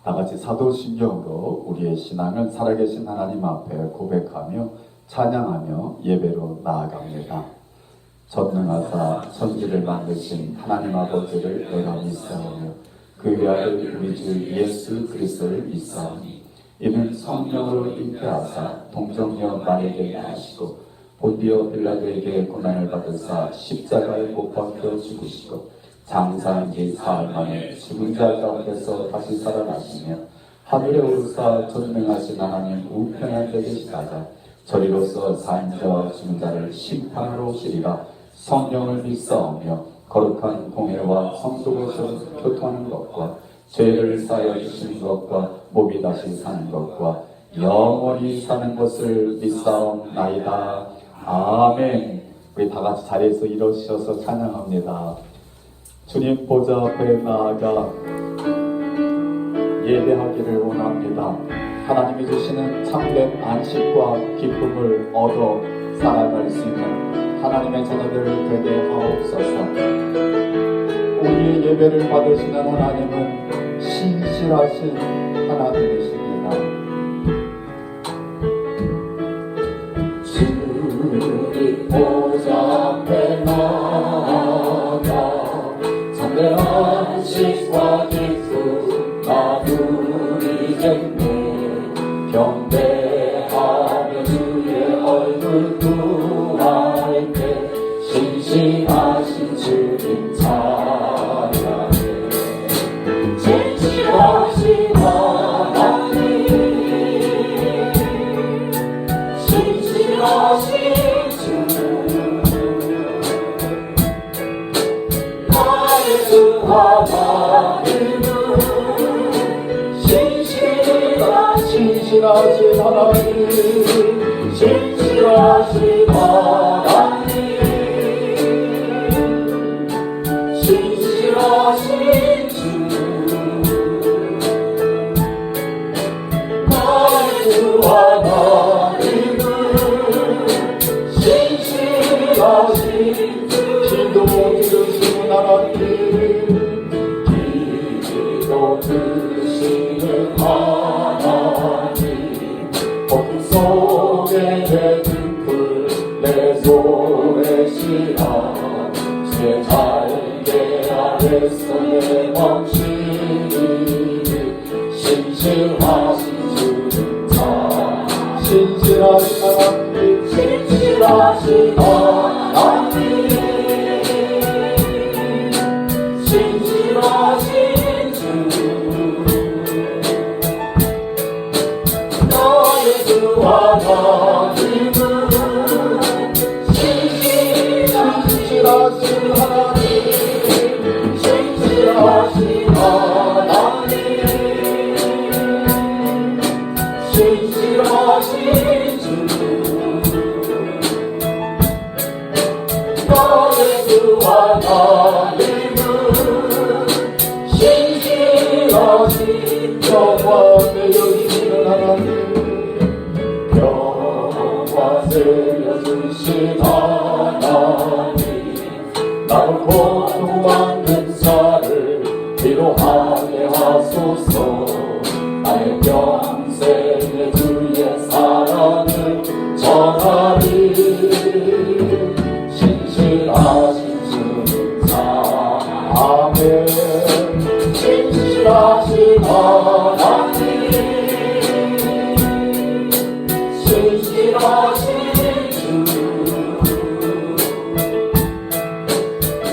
다 같이 사도신경으로 우리의 신앙을 살아계신 하나님 앞에 고백하며 찬양하며 예배로 나아갑니다. 전능하사 천지를 만드신 하나님 아버지를 내가 믿사오며 그의 아들 우리 주 예수 그리스도를 믿사오니 이는 성령으로 잉태하사 동정녀 마리아에게 나시고 본디오 빌라도에게 고난을 받으사 십자가에 못 박혀 죽으시고 장사한 지 사흘 만에 죽은 자 가운데서 다시 살아나시며 하늘에 오르사 전능하신 하나님 우편에 계시다가 저리로서 산 자와 죽은 자를 심판하러 오시리라. 성령을 믿사오며 거룩한 공회와 성도로서 교통하는 것과 죄를 사하여 주시는 것과 몸이 다시 사는 것과 영원히 사는 것을 믿사옵나이다. 아멘. 우리 다 같이 자리에서 일어서셔서 찬양합니다. 주님 보좌 앞에 나아가 예배하기를 원합니다. 하나님이 주시는 참된 안식과 기쁨을 얻어 살아갈 수 있는 하나님의 자녀들 되게 하옵소서. 우리의 예배를 받으시는 하나님은 신실하신 하나님이십니다. 주님 보좌 앞에 나아가 참된 안식과 기쁨 나 누리겠네. 경배하며 주의 얼굴 구할 때 신실하신 주님 찬양해. 신실하신 하나님 신실하신 신실하신 하나님 신실하신 하나님 신실하신 주 나의 주 하나님은 신실하신 기도 들으시는 하나님 기도 들으시는 하나님 폭풍 속에 내 등불 내 손에 시라 주의 날개 아래서 내 멈추니 신실하신 주님 참 신실하신 하나님 신실하신 하나님 신실하신 주 나의 주 하나님은 신실하신 하나님 신실하신 하나님 신실하신 주 나의 주 하나님은 신실하신 영광 내려주시는 하나님 영광 내려주신 하나님 나로 고통 만든 자를 위로하게 하소서. 나의 평생의 주의 사랑을 전하리. 신실하신 주님 아멘. 신실하신 하나님 신실하신 주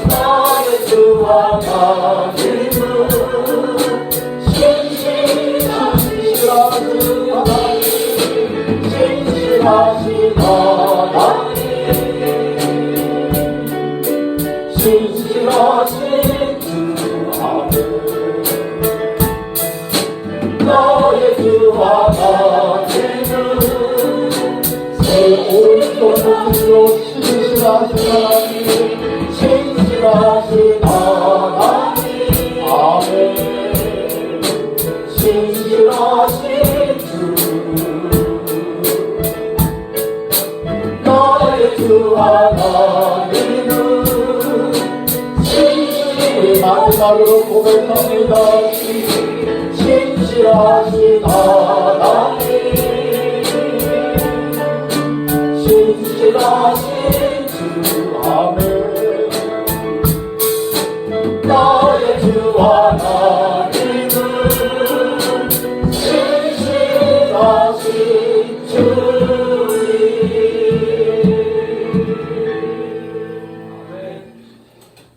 나의 주 하나님은 신실하신 하나님 신실하신 하나님 신실하신 주 아멘. 나의 주 하나님은 내 오른손으로 신실하신 하나님 신실하신 하나님 아멘. 신실하신 주 나의 주 하나님은 신실하신 마지막으로 고백합니다. 신실하신 신실하신 하나님 신실하신 주 아멘 나의 주 하나님은 신실하신 주님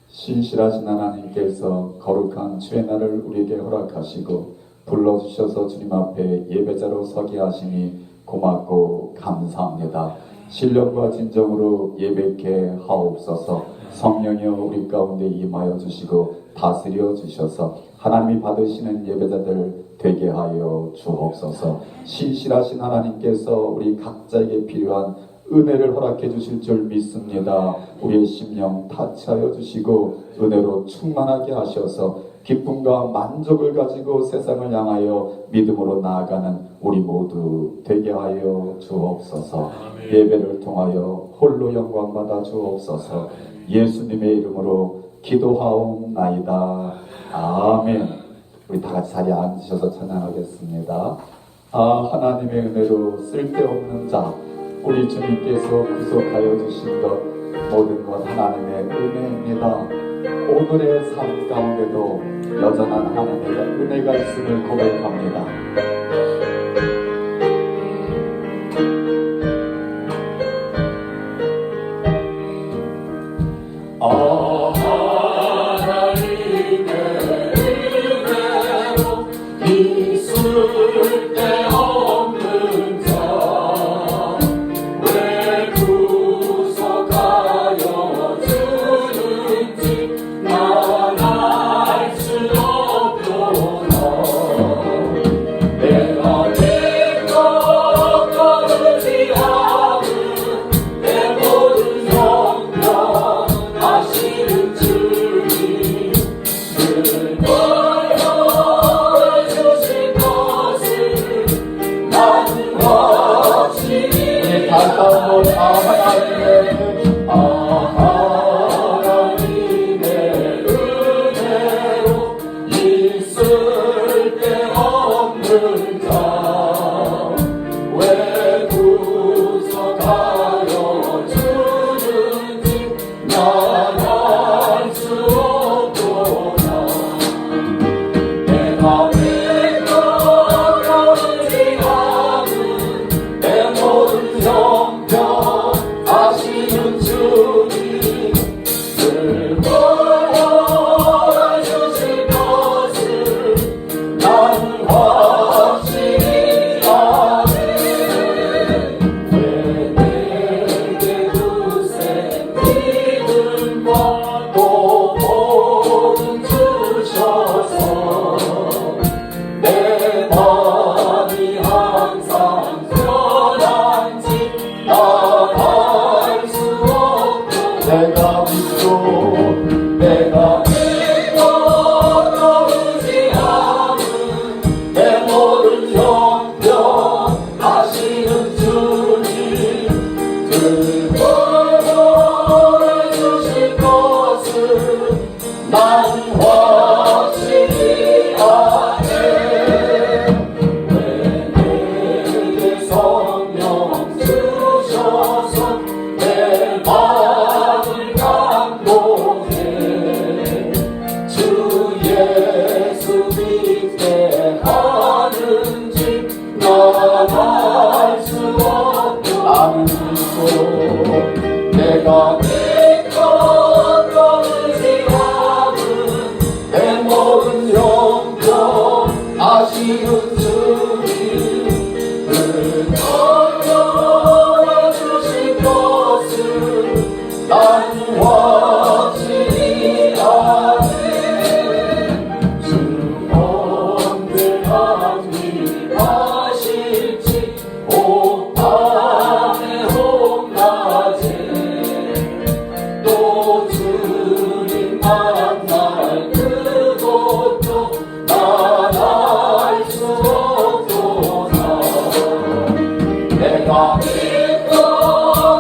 신실하신 하나님께서 거룩한 주의 날을 우리에게 허락하시고 불러주셔서 주님 앞에 예배자로 서게 하시니 고맙고 감사합니다. 신령과 진정으로 예배케 하옵소서. 성령이여 우리 가운데 임하여 주시고 다스려 주셔서 하나님이 받으시는 예배자들 되게 하여 주옵소서. 신실하신 하나님께서 우리 각자에게 필요한 은혜를 허락해 주실 줄 믿습니다. 우리의 심령 타치하여 주시고 은혜로 충만하게 하셔서 기쁨과 만족을 가지고 세상을 향하여 믿음으로 나아가는 우리 모두 되게 하여 주옵소서. 예배를 통하여 홀로 영광 받아 주옵소서. 예수님의 이름으로 기도하옵나이다. 아멘. 우리 다 같이 자리에 앉으셔서 찬양하겠습니다. 아, 하나님의 은혜로 쓸데없는 자 우리 주님께서 구속하여 주신 것 모든 것 하나님의 은혜입니다. 오늘의 삶 가운데도 여전한 하나님의 은혜가 있음을 고백합니다. 하나님의 은혜로 있을 때 없는 자 왜 구속하여 주는지 난 알 수 없도다. 내가 내 것 거르지 않은 내 모든 형편 하시는 주님 늘 보여 주신 것을 나는 확실히 다시 한번 하나님의 은혜로 있을 때 없는 자 왜 구속하여 주는지 난 알 수 없도다. 내가 믿고 거르지 않은 내 모든 형편 하시는 주님 늘 보여주실 것을 나는 확실히 아네. 왜 내게 두세 믿음과 또 복음 주셔서 내 마음이 항상 편한지 난 알 수 없고 내가 믿고 거르지 않은 내 모든 형편 하시는 주님 늘 보여주실 것을 나는 확실히 아네. 왜 내게 성령 주셔서 내 마음을 감동해 주 예수 믿게 하는지 난 알 수 없고 나는 믿고 내가 믿고 거르지 않은 내 모든 형편 아시는 주님 늘 보여주신 것을 나는 확실히 아네. 주 언제 합리하실지 오밤에 홍낮에 또 주님 만날 그것도 난 알 수 없도다. 내가 믿고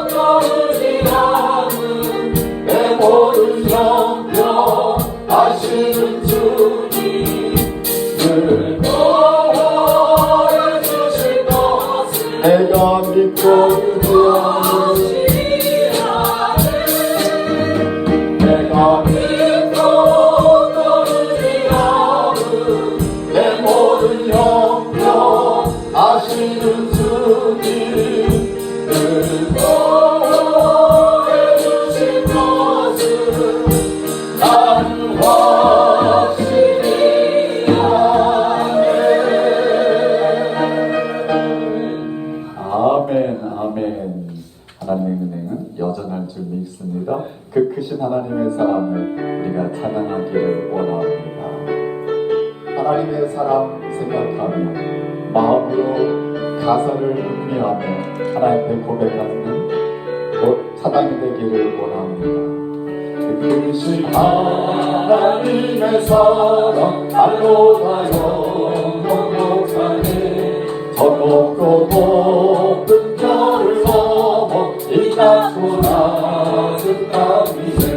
거르지 않은 내 모든 형편 하시는 주님 늘 보여 내가 믿고 떠오르지 않은 내 모든 영역 아시는 주님 그거해 주신 것을 나는 확실히 아멘, 아멘. 하나님의 은혜는 여전할 줄 믿습니다. 그 크신 하나님의 사랑을 우리가 찬양하기를 원합니다. 하나님의 사랑 생각하며 마음으로 가사를 음미하며 하나님 앞에 고백하는 찬양이 되기를 원합니다. 그 크신 하나님의 사랑 날로가 영원하네 저 높고 높은 별을 넘어 이 낮고 낮은 땅 위에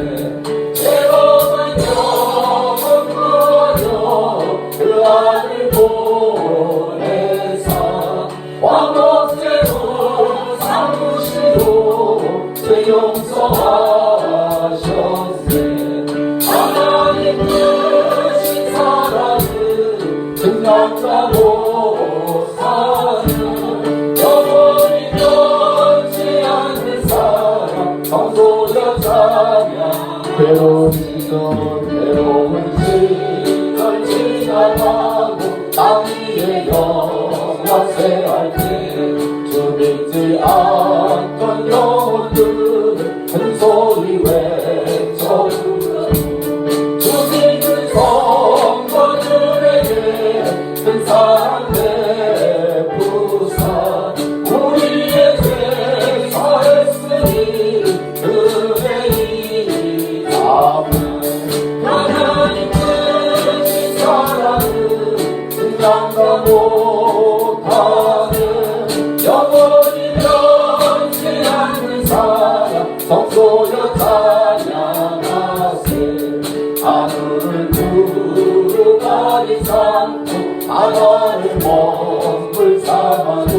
새로운 영원 부어져 그 아들 보내사 왕업제로 삼으시고 제 용서하셨네 하나님 크신 사랑을 증명하고 사는 영원히 변치 않는 사랑 성소여 찬양 괴로운 시절 외로운 시절 지나가고 땅 위에 영원세 할 때 주 믿지 않던 영혼들은 큰 소리 외쳐 부르 주 믿는 성도들에게 큰 사랑 베푸사 우리의 죄 사했으니 은혜이다 하나님 크신 사랑을 증명도 못하는 영원히 변치 않는 사랑 성소여 찬양하세 하늘을 구름다리 삼고 바다를 먹물 삼아도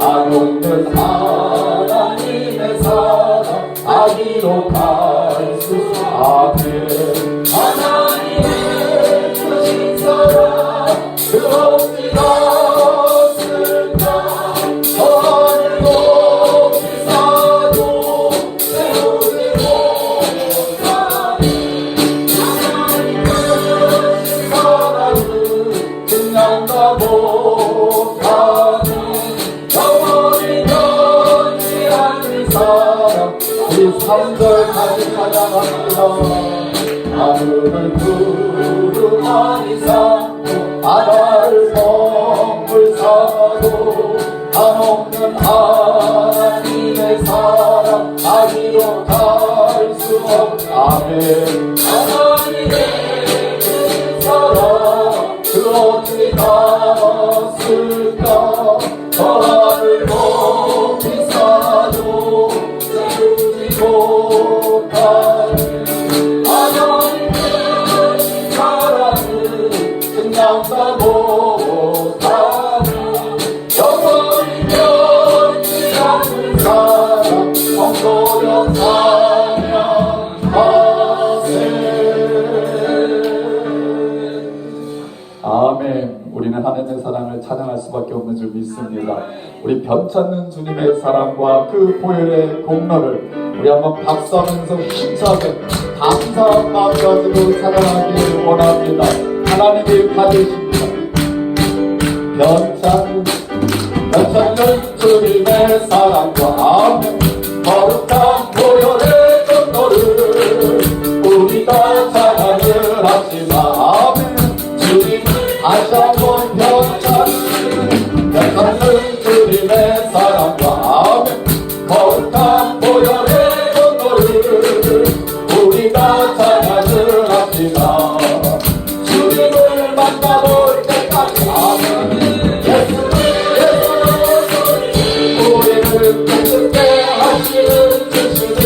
한없는 하나님의 사랑 아기로 갈 수 아멘 하나님의 크신 사랑 그 어디가 없을까 저 하늘 높이 사도 세우지 못하니 하나님 크신 사랑을 증명도 못하는 영원히 변치 않는 사랑 우리 3절까지 찬양합니다 하늘을 구름 많이 삼고 바다를 먹물 삼아도 한없는 하나님의 사랑 아기로 갈 수 없 아멘 하나님의 그 사랑 그 어디 갔을까 저 하늘 높이 사도 세우지 못하는 하나님 크신 사랑을 증명도 못하는 영원히 변치 않는 사랑 성도여 찬양하세 아멘. 우리는 하나님의 사랑을 찬양할 수밖에 없는 줄 믿습니다. 우리 변찮는 주님의 사랑과 그 보혈의 공로를 우리 한번 박수하면서 힘차게 감사한 마음 가지고 찬양하기를 원합니다. 하나님이 받으십니다. 변찮는 주님의 사랑과 아멘. 거룩한 보혈의 공로를 우리가 찬양을 합시다. 아멘. 주님을 다시 한번 변찮는 주님의 사랑과 아멘 거룩한 보혈의 공로를 우리가 찬양을 합시다 주님을 만나볼 때까지 아멘 예수님 우리를 깨끗게 하시는 주시니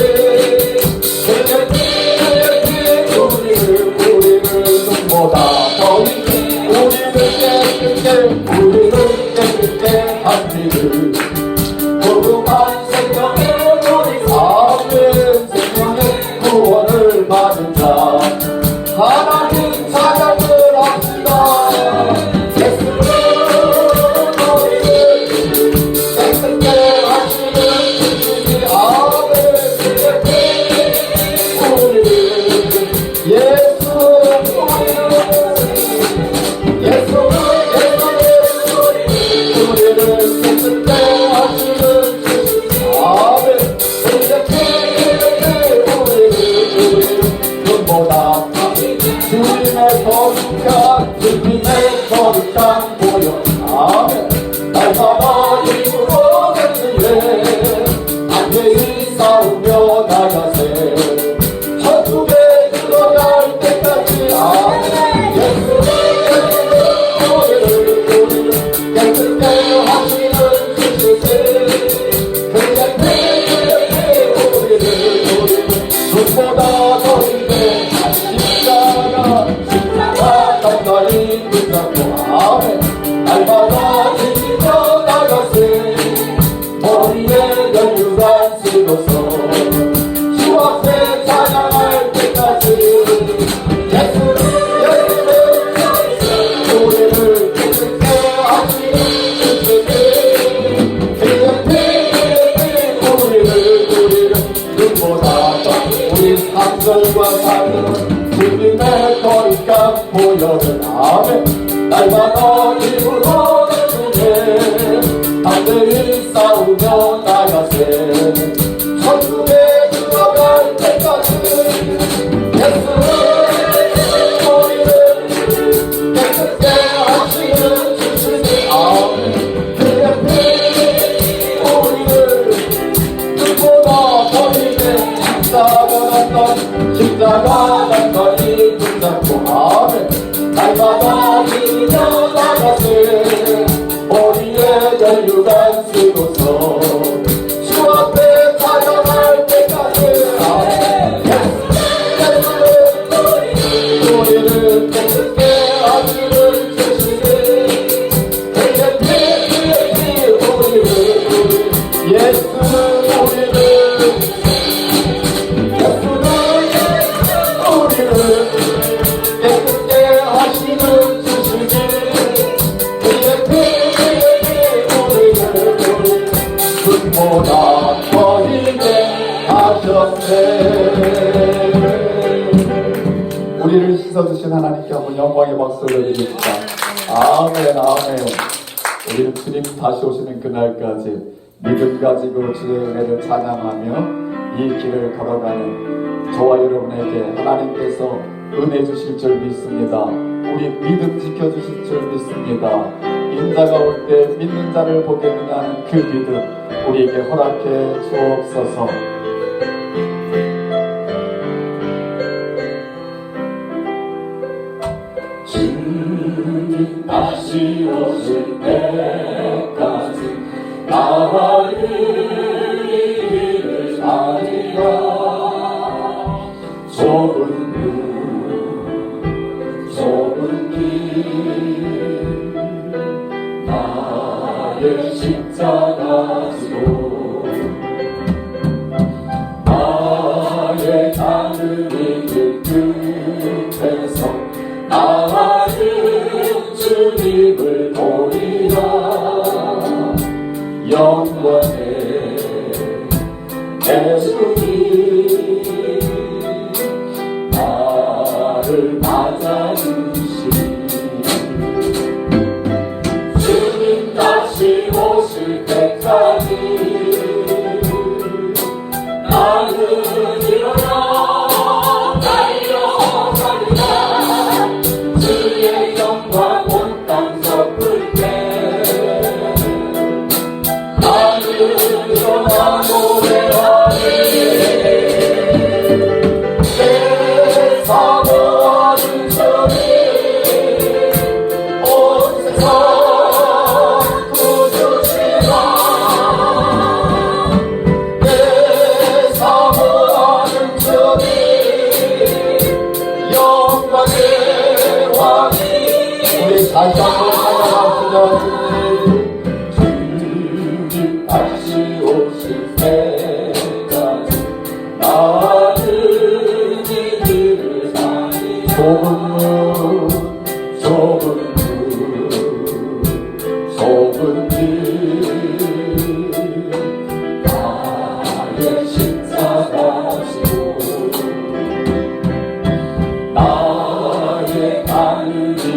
우리를 눈보다 더 우리를 깨끗게 합니다. 보여 아멘 날마다 입으로 걷는데 안개히 싸우며 나가세 천국에 들어갈 때까지 아멘 예수의 노래를 깨끗게 하시는 주시세 그의 피에 우리를 눈보다 더 힘내 십자가 덩어리 붙잡고 아멘 날마다 이기며 나가세 머리에 연유관 쓰고서 주 앞에 찬양할 때까지 예수의 노래를 깨끗게 하시는 주시네 그의 피에 우리를 눈보다 더 우리 상절과 사는 주님의 거룩한 보혈을 아멘 날마다 입으로 내주네 담대히 싸우며 나가세 천국에 들어갈 때까지 예수의 머리를 깨끗게 하시는 주시니 아멘 그의 피 우리를 눈보다 더 힘내 십자가 덩어리 붙잡고 아멘 날마다 이기며 나가세 머리에 연유관 쓰고서 주 앞에 찬양할 때까지 아멘 예수의 노래를 깨끗게 하시는 주시네 그의 피 우리를 예수는 우리를 깨끗게 하시는 주시니 그의 피 우리를 눈보다 더 힘내 하셨네 우리를 씻어주신 하나님께 한번 영광의 박수를 드립니다. 아멘 아멘 우리는 주님 다시 오시는 그날까지 믿음 가지고 주의 은혜를 찬양하며 이 길을 걸어가는 저와 여러분에게 하나님께서 은혜 주실 줄 믿습니다. 우리 믿음 지켜주실 줄 믿습니다. 인자가 올 때 믿는 자를 보겠느냐 하는 그 믿음 우리에게 허락해 주옵소서. 주님 다시 오실 때까지 나와 의를 다니라 좁은 길 나의 십자가 지고 나의 가는 길 끝에서 나의 주님을 보리라 영원의 내 주님 나를 맞아주시 주님 다시 오실 때까지 나는 일어나 달려가리라 주의 영광 온 땅 덮을 때 나는 일어나 노래하리 사모하는 주님 온 세상 구주시라 내 사모하는 주님 영광의 왕이 우리 다시 한번 찬양합시다. 주님 다시 오실 때까지 나는 이 길을 다니 좁은 길 나의 십자가 지고 나의 가는 길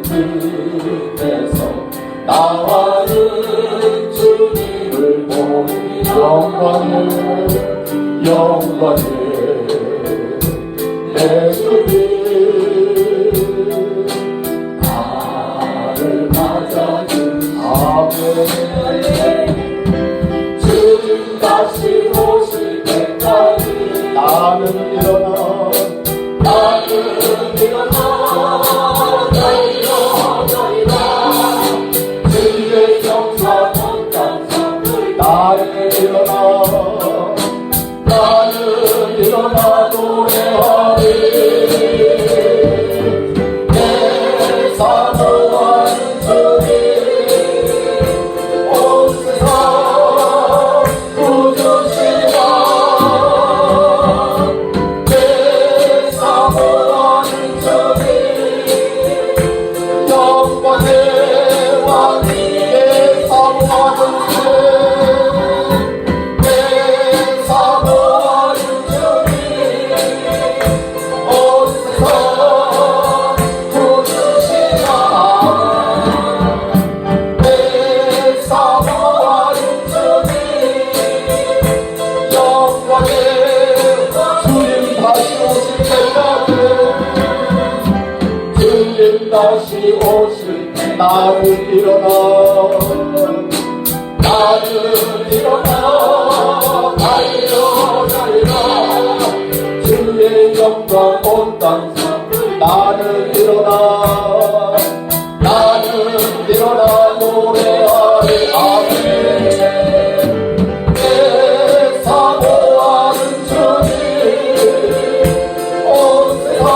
끝에서 나와는 주님을 보니 영광을 내 주님 나를 맞아 아멘. 주님 다시 오실 때까지 나는 일어나 주의 영광 온 땅 나는 일어나 노래하리 내 사모하는 주님 온 세상 구주시라 내 사모하는 주님 영광의 왕이 내 사모하는 다시 오실 때 나는 일어나 주의 영광 온 땅 나는 일어나 노래하리 아멘 내 사모하는 주님 온 세상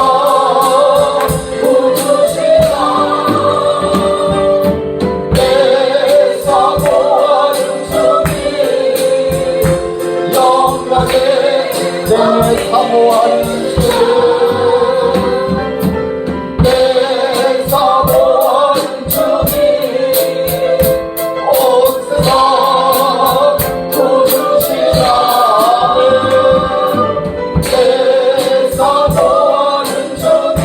내 사모하는 주님 영광의 내 사모하는 내 사모하는 주님 온 세상 구주시라 내 사모하는 주님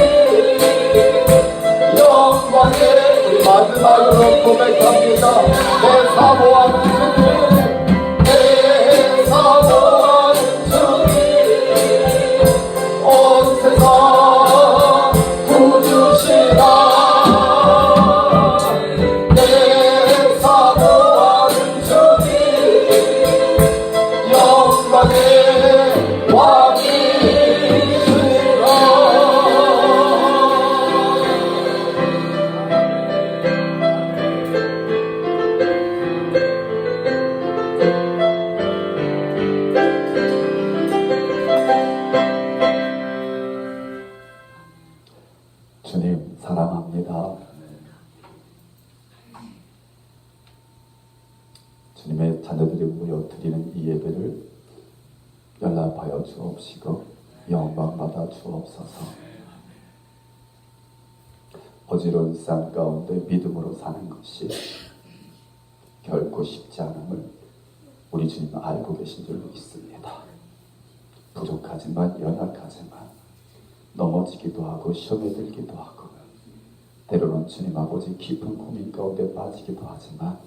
영광의 우리 마지막으로 고백합니다 내 사모하는 주님 내 사모하는 주님 온 세상 구주시라 내 사모하는 주님 영광의 왕이시라 주님 사랑합니다. 주님의 자녀들이 모여 드리는 이 예배를 연락하여 주옵시고 영광받아 주옵소서. 어지러운 삶 가운데 믿음으로 사는 것이 결코 쉽지 않음을 우리 주님은 알고 계신 줄 믿습니다. 부족하지만 연약하지만 넘어지기도 하고 시험에 들기도 하고 때로는 주님 아버지 깊은 고민 가운데 빠지기도 하지만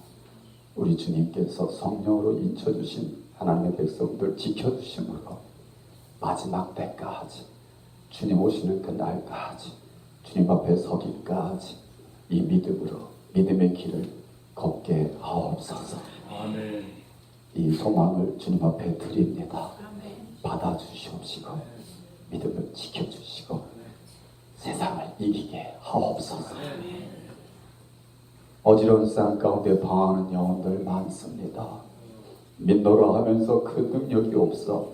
우리 주님께서 성령으로 인쳐주신 하나님의 백성들 지켜주심으로 마지막 때까지 주님 오시는 그날까지 주님 앞에 서기까지 이 믿음으로 믿음의 길을 걷게 하옵소서. 아멘. 이 소망을 주님 앞에 드립니다. 받아주시옵시고 믿음을 지켜주시고 세상을 이기게 하옵소서. 어지러운 삶 가운데 방황하는 영혼들 많습니다. 믿노라 하면서 그 능력이 없어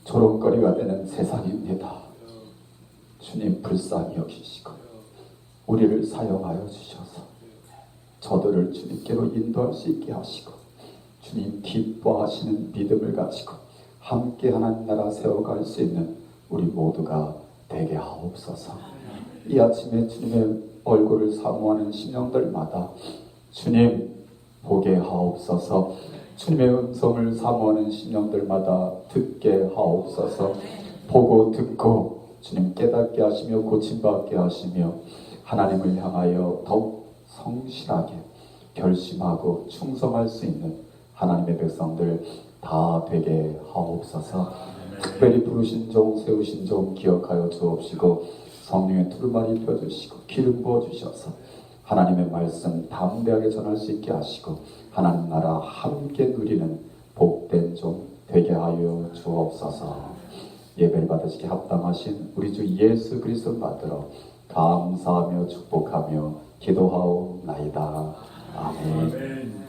조롱거리가 되는 세상입니다. 주님 불쌍히 여기시고 우리를 사용하여 주셔서 저들을 주님께로 인도할 수 있게 하시고 주님 기뻐하시는 믿음을 가지고 함께 하나님 나라 세워갈 수 있는 우리 모두가 되게 하옵소서. 이 아침에 주님의 얼굴을 사모하는 심령들마다 주님 보게 하옵소서. 주님의 음성을 사모하는 심령들마다 듣게 하옵소서. 보고 듣고 주님 깨닫게 하시며 고침받게 하시며 하나님을 향하여 더욱 성실하게 결심하고 충성할 수 있는 하나님의 백성들 다 되게 하옵소서. 특별히 부르신 종 세우신 종 기억하여 주옵시고 성령의 두루마리 펴주시고 기름 부어주셔서 하나님의 말씀 담대하게 전할 수 있게 하시고 하나님 나라 함께 누리는 복된 종 되게 하여 주옵소서. 예배를 받으시기 합당하신 우리 주 예수 그리스도 받들어 감사하며 축복하며 기도하옵나이다. 아멘.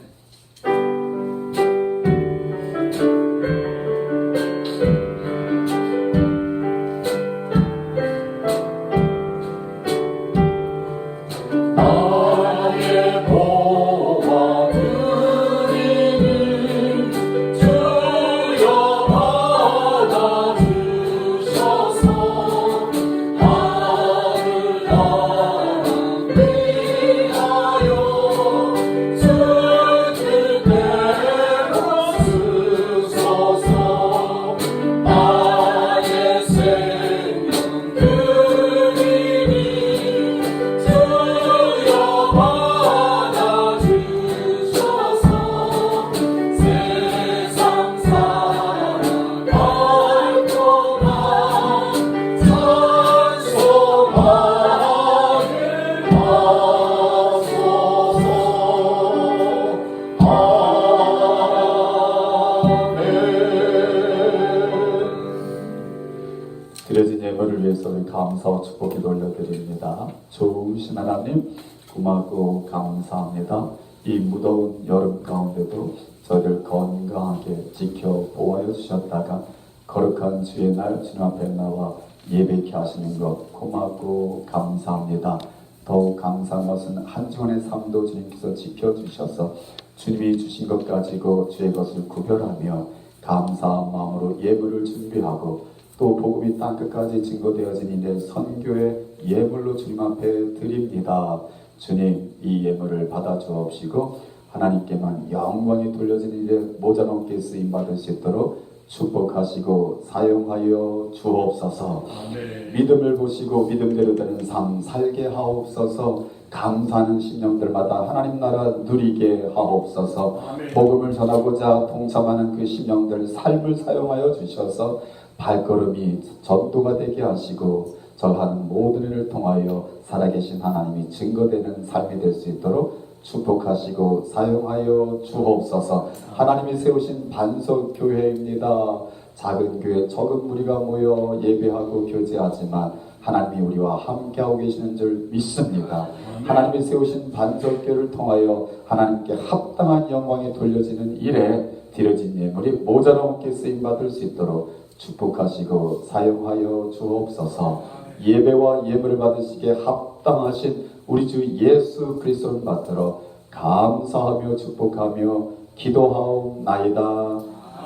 드려진 예물을 위해서 우리 감사와 축복 기도 올려드립니다. 좋으신 하나님 고맙고 감사합니다. 이 무더운 여름 가운데도 저희를 건강하게 지켜 보호하여 주셨다가 거룩한 주의 날 주님 앞에 나와 예배케 하시는 것 고맙고 감사합니다. 더욱 감사한 것은 한 주간의 삶도 주님께서 지켜주셔서 주님이 주신 것 가지고 주의 것을 구별하며 감사한 마음으로 예물을 준비하고 또 복음이 땅끝까지 증거되어진 이제 선교의 예물로 주님 앞에 드립니다. 주님 이 예물을 받아 주옵시고 하나님께만 영광이 돌려진 이제 모자넘게 쓰임 받을 수 있도록 축복하시고 사용하여 주옵소서. 아멘. 믿음을 보시고 믿음대로 되는 삶 살게 하옵소서. 감사하는 심령들마다 하나님 나라 누리게 하옵소서. 아멘. 복음을 전하고자 동참하는 그 심령들 삶을 사용하여 주셔서 발걸음이 전도가 되게 하시고 저하는 모든 일을 통하여 살아계신 하나님이 증거되는 삶이 될 수 있도록 축복하시고 사용하여 주옵소서. 하나님이 세우신 반석교회입니다. 작은 교회 적은 무리가 모여 예배하고 교제하지만 하나님이 우리와 함께하고 계시는 줄 믿습니다. 하나님이 세우신 반석교회를 통하여 하나님께 합당한 영광이 돌려지는 일에 드려진 예물이 모자라없게 쓰임받을 수 있도록 축복하시고 사용하여 주옵소서. 예배와 예물을 받으시기에 합당하신 우리 주 예수 그리스도를 받들어 감사하며 축복하며 기도하옵나이다.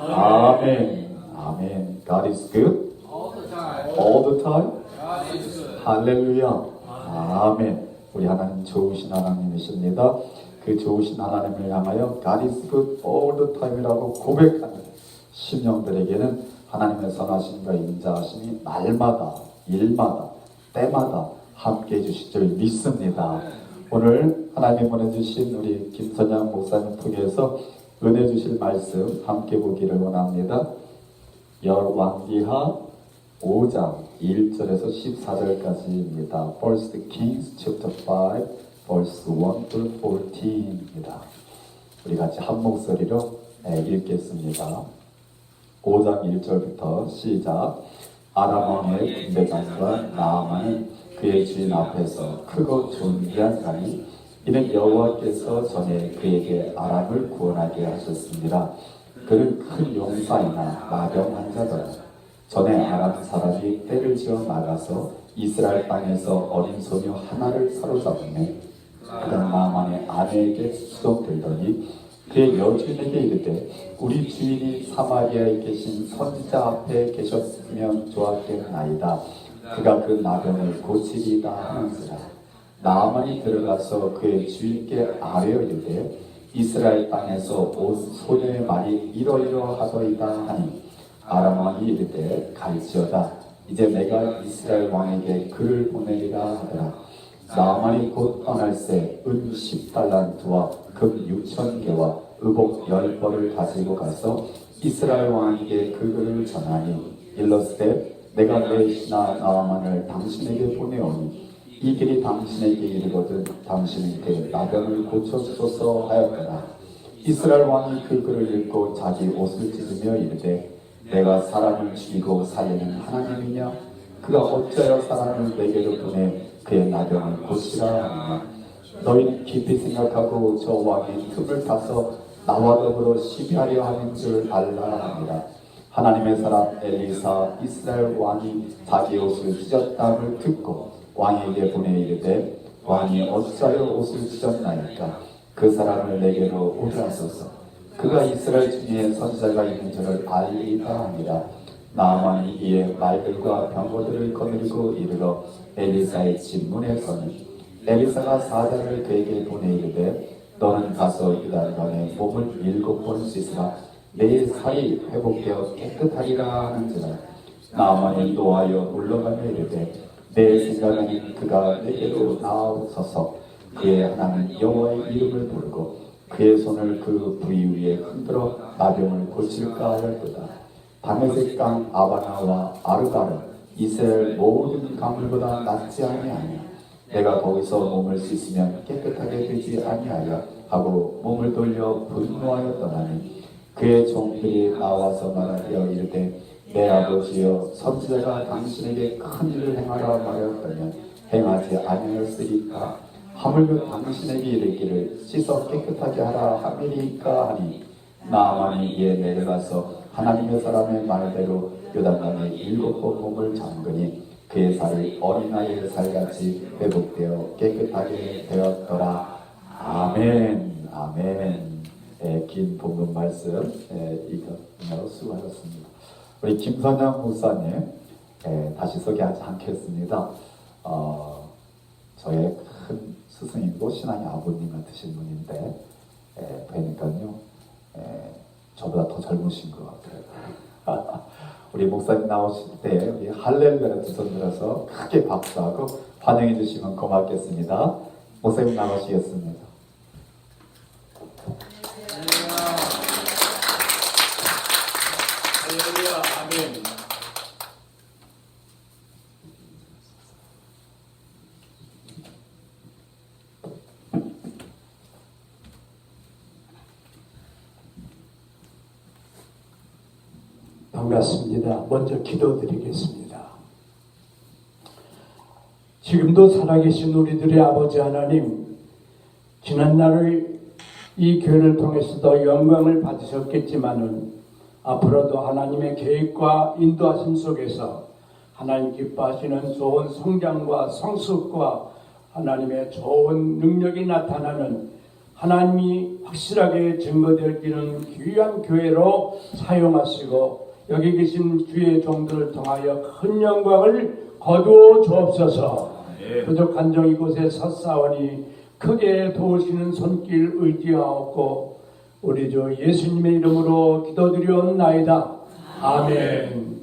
아멘. 아멘. God is good all the time. 할렐루야. 아멘. 우리 하나님 좋으신 하나님이십니다. 그 좋으신 하나님을 향하여 God is good all the time이라고 고백하는 심령들에게는 하나님의 선하심과 인자하심이 날마다 일마다 때마다 함께 해주실 줄 믿습니다. 오늘 하나님이 보내주신 우리 김선양 목사님 통해서 은혜 주실 말씀 함께 보기를 원합니다. 열왕기하 5장 1절에서 14절까지입니다. First Kings chapter 5 verse 1 to 14입니다. 우리 같이 한 목소리로 읽겠습니다. 5장 1절부터 시작. 아람 왕의 군대장과 나아만은 그의 주인 앞에서 크고 존귀한 자니 이는 여호와께서 전에 그에게 아람을 구원하게 하셨습니다. 그는 큰 용사이나 마병한 자더라. 전에 아람 사람이 떼를 지어 나가서 이스라엘 땅에서 어린 소녀 하나를 사로잡으며 그는 나아만의 아내에게 수송들더니 그의 여주인에게 이르되 우리 주인이 사마리아에 계신 선지자 앞에 계셨으면 좋았겠나이다. 그가 그 나병을 고치리이다 하는지라. 나아만이 들어가서 그의 주인께 아뢰어 이르되 이스라엘 땅에서 온 소녀의 말이 이러이러하더이다 하니 아람 왕이 이르되 갈지어다. 이제 내가 이스라엘 왕에게 그를 보내리라 하더라. 나아만이 곧 떠날새 은 10달란트와 금 6,000개와 의복 10벌을 가지고 가서 이스라엘 왕에게 그 글을 전하니 일러스되 내가 내 신하 나아만을 당신에게 보내오니 이 길이 당신에게 이르거든 당신은 그 나병을 고쳐주소서 하였더라. 이스라엘 왕이 그 글을 읽고 자기 옷을 찢으며 이르되 내가 사람을 죽이고 살리는 하나님이냐? 그가 어찌하여 사람을 내게로 보내 그의 나병을 고치라 하느냐? 너희는 깊이 생각하고 저 왕의 틈을 타서 나와 더불어 시비하려 하는 줄 알라 하니라. 하나님의 사람 엘리사 이스라엘 왕이 자기 옷을 찢었다를 듣고 왕에게 보내 이르되 왕이 어찌하여 옷을 찢었나이까? 그 사람을 내게로 오게 하소서. 그가 이스라엘 중에 선지자가 있는 줄을 알리이다 하니라. 나아만이 이에 말들과 병거들을 거느리고 이르러 엘리사의 집 문에 서니 엘리사가 사자를 그에게 보내 이르되 너는 가서 유달강에 몸을 7번 씻으라. 내 살이 회복되어 깨끗하리라 하는지라. 나아만이 노하여 물러가며 이르되 내 생각에는 그가 내게로 나아서서 그의 하나님 여호와의 이름을 부르고 그의 손을 그 부위 위에 흔들어 나병을 고칠까 하였도다. 다메섹 강 아바나와 아르바르 이스라엘 모든 강물보다 낫지 아니하냐. 내가 거기서 몸을 씻으면 깨끗하게 되지 아니하여 하고 몸을 돌려 분노하여 떠나니 그의 종들이 나와서 말하여 이르되 내 아버지여 선지자가 당신에게 큰 일을 행하라 말하였다면 행하지 아니하였으리까? 하물며 당신에게 이르기를 씻어 깨끗하게 하라 함이리까 하니 나아만이 이에 내려가서 하나님의 사람의 말대로 요단강에 7번 몸을 잠그니 그의 살이 어린아이의 살같이 회복되어 깨끗하게 되었더라. 아멘. 아멘. 긴 본문 말씀 이거 수고하셨습니다. 우리 김선영 목사님 다시 소개하지 않겠습니다. 저의 큰 스승이고 신앙의 아버님 같으신 분인데 뵈니까요 저보다 더 젊으신 것 같아요. 우리 목사님 나오실 때 우리 할렐루야 두 손 들어서 크게 박수하고 환영해 주시면 고맙겠습니다. 목사님 나오시겠습니다. 할렐루야, 아멘. 반갑습니다. 먼저 기도드리겠습니다. 지금도 살아계신 우리들의 아버지 하나님, 지난날을 이 교회를 통해서도 영광을 받으셨겠지만은 앞으로도 하나님의 계획과 인도하심 속에서 하나님 기뻐하시는 좋은 성장과 성숙과 하나님의 좋은 능력이 나타나는 하나님이 확실하게 증거되어지는 귀한 교회로 사용하시고 여기 계신 주의 종들을 통하여 큰 영광을 거두어 주옵소서. 부족한 종 이곳에 섰사오니 크게 도우시는 손길 의지하옵고 우리 주 예수님의 이름으로 기도드리옵나이다. 아멘.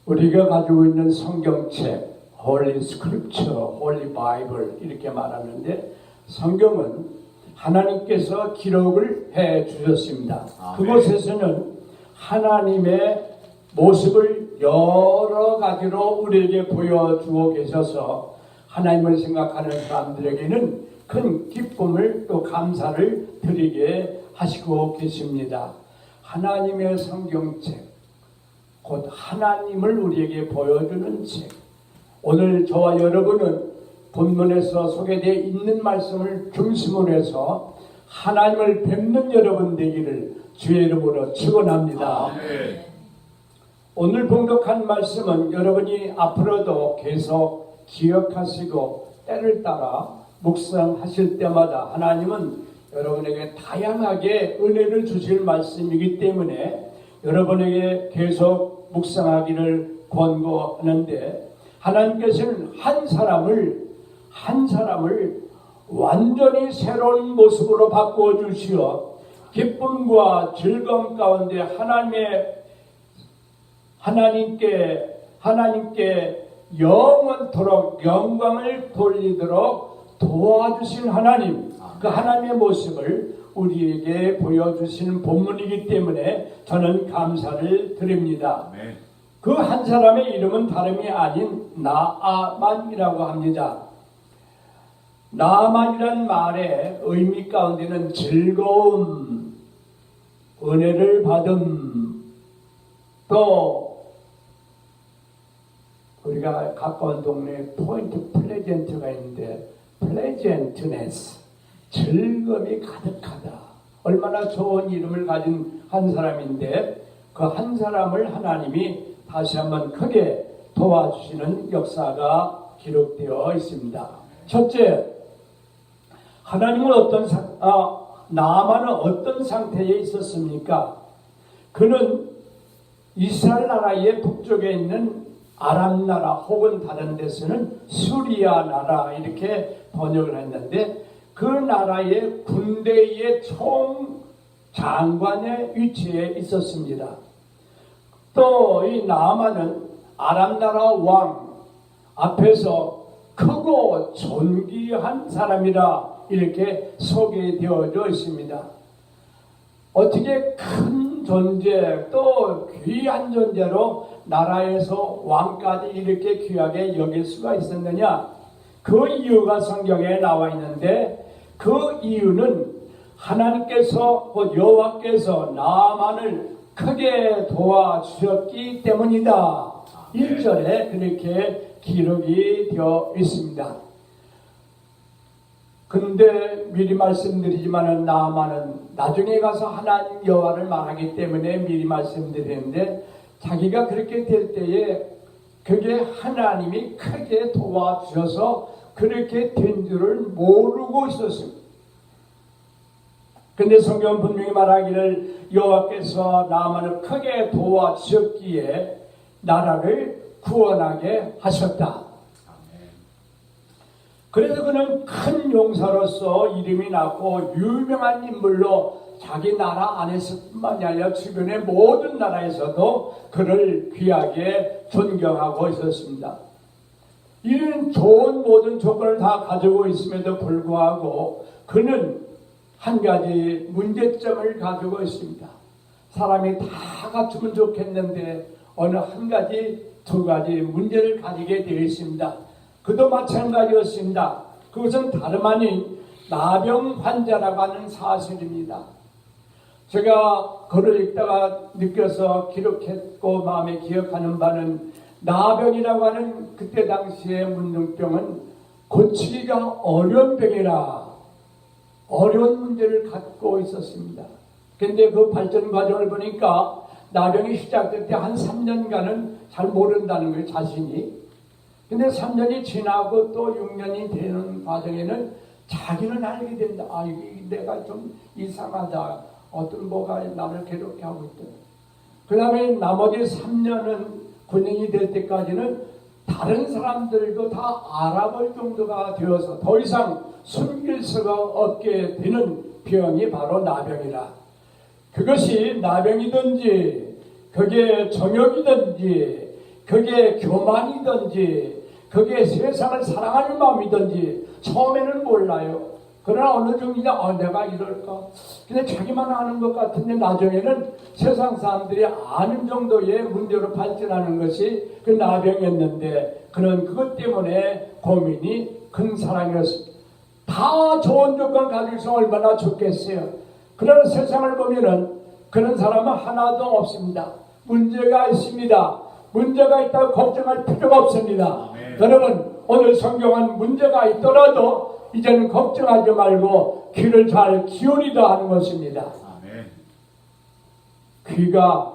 우리가 가지고 있는 성경책 Holy Scripture, Holy Bible 이렇게 말하는데 성경은 하나님께서 기록을 해 주셨습니다. 그곳에서는 하나님의 모습을 여러 가지로 우리에게 보여주고 계셔서 하나님을 생각하는 사람들에게는 큰 기쁨을 또 감사를 드리게 하시고 계십니다. 하나님의 성경책, 곧 하나님을 우리에게 보여주는 책. 오늘 저와 여러분은 본문에서 소개되어 있는 말씀을 중심으로 해서 하나님을 뵙는 여러분 되기를 주의 이름으로 축원합니다. 오늘 봉독한 말씀은 여러분이 앞으로도 계속 기억하시고 때를 따라 묵상하실 때마다 하나님은 여러분에게 다양하게 은혜를 주실 말씀이기 때문에 여러분에게 계속 묵상하기를 권고하는데 하나님께서는 한 사람을 완전히 새로운 모습으로 바꾸어 주시어 기쁨과 즐거움 가운데 하나님께 영원토록 영광을 돌리도록 도와주신 하나님, 그 하나님의 모습을 우리에게 보여주시는 본문이기 때문에 저는 감사를 드립니다. 그 한 사람의 이름은 다름이 아닌 나아만이라고 합니다. 나아만이란 말의 의미 가운데는 즐거움, 은혜를 받음, 또 우리가 가까운 동네에 포인트 플레젠트가 있는데 플레젠트네스, 즐거움이 가득하다. 얼마나 좋은 이름을 가진 한 사람인데 그 한 사람을 하나님이 다시 한번 크게 도와주시는 역사가 기록되어 있습니다. 첫째, 하나님은 나아만은 어떤 상태에 있었습니까? 그는 이스라엘 나라의 북쪽에 있는 아람 나라 혹은 다른 데서는 수리아 나라 이렇게 번역을 했는데 그 나라의 군대의 총장관의 위치에 있었습니다. 또 이 나아만은 아람 나라 왕 앞에서 크고 존귀한 사람이라 이렇게 소개되어져 있습니다. 어떻게 큰 존재 또 귀한 존재로 나라에서 왕까지 이렇게 귀하게 여길 수가 있었느냐? 그 이유가 성경에 나와 있는데 그 이유는 하나님께서 여호와께서 나아만을 크게 도와주셨기 때문이다. 1절에 그렇게 기록이 되어 있습니다. 근데 미리 말씀드리지만은 나아만은 나중에 가서 하나님 여호와를 말하기 때문에 미리 말씀드리는데 자기가 그렇게 될 때에 그게 하나님이 크게 도와주셔서 그렇게 된 줄을 모르고 있었습니다. 근데 성경 분명히 말하기를 여호와께서 나아만을 크게 도와주셨기에 나라를 구원하게 하셨다. 그래서 그는 큰 용사로서 이름이 났고 유명한 인물로 자기 나라 안에서뿐만이 아니라 주변의 모든 나라에서도 그를 귀하게 존경하고 있었습니다. 이런 좋은 모든 조건을 다 가지고 있음에도 불구하고 그는 한 가지 문제점을 가지고 있습니다. 사람이 다 갖추면 좋겠는데 어느 한 가지, 두 가지 문제를 가지게 되어 있습니다. 그도 마찬가지였습니다. 그것은 다름 아닌 나병 환자라고 하는 사실입니다. 제가 글을 읽다가 느껴서 기록했고 마음에 기억하는 바는 나병이라고 하는 그때 당시의 문둥병은 고치기가 어려운 병이라 어려운 문제를 갖고 있었습니다. 그런데 그 발전 과정을 보니까 나병이 시작될 때 한 3년간은 잘 모른다는 거예요, 자신이. 근데 3년이 지나고 또 6년이 되는 과정에는 자기는 알게 된다. 아, 이게 내가 좀 이상하다. 어떤 뭐가 나를 괴롭게 하고 있다. 그 다음에 나머지 3년은 9년이 될 때까지는 다른 사람들도 다 알아볼 정도가 되어서 더 이상 숨길 수가 없게 되는 병이 바로 나병이라. 그것이 나병이든지 그게 정욕이든지 그게 교만이든지 그게 세상을 사랑하는 마음이든지 처음에는 몰라요. 그러나 어느 정도냐 내가 이럴까? 근데 자기만 아는 것 같은데 나중에는 세상 사람들이 아는 정도의 문제로 발전하는 것이 그 나병이었는데 그는 그것 때문에 고민이 큰 사람이었습니다. 다 좋은 조건 가지고 있으면 얼마나 좋겠어요. 그러나 세상을 보면은 그런 사람은 하나도 없습니다. 문제가 있습니다. 문제가 있다고 걱정할 필요가 없습니다. 여러분 오늘 성경은 문제가 있더라도 이제는 걱정하지 말고 귀를 잘 기울이라 하는 것입니다. 아멘. 귀가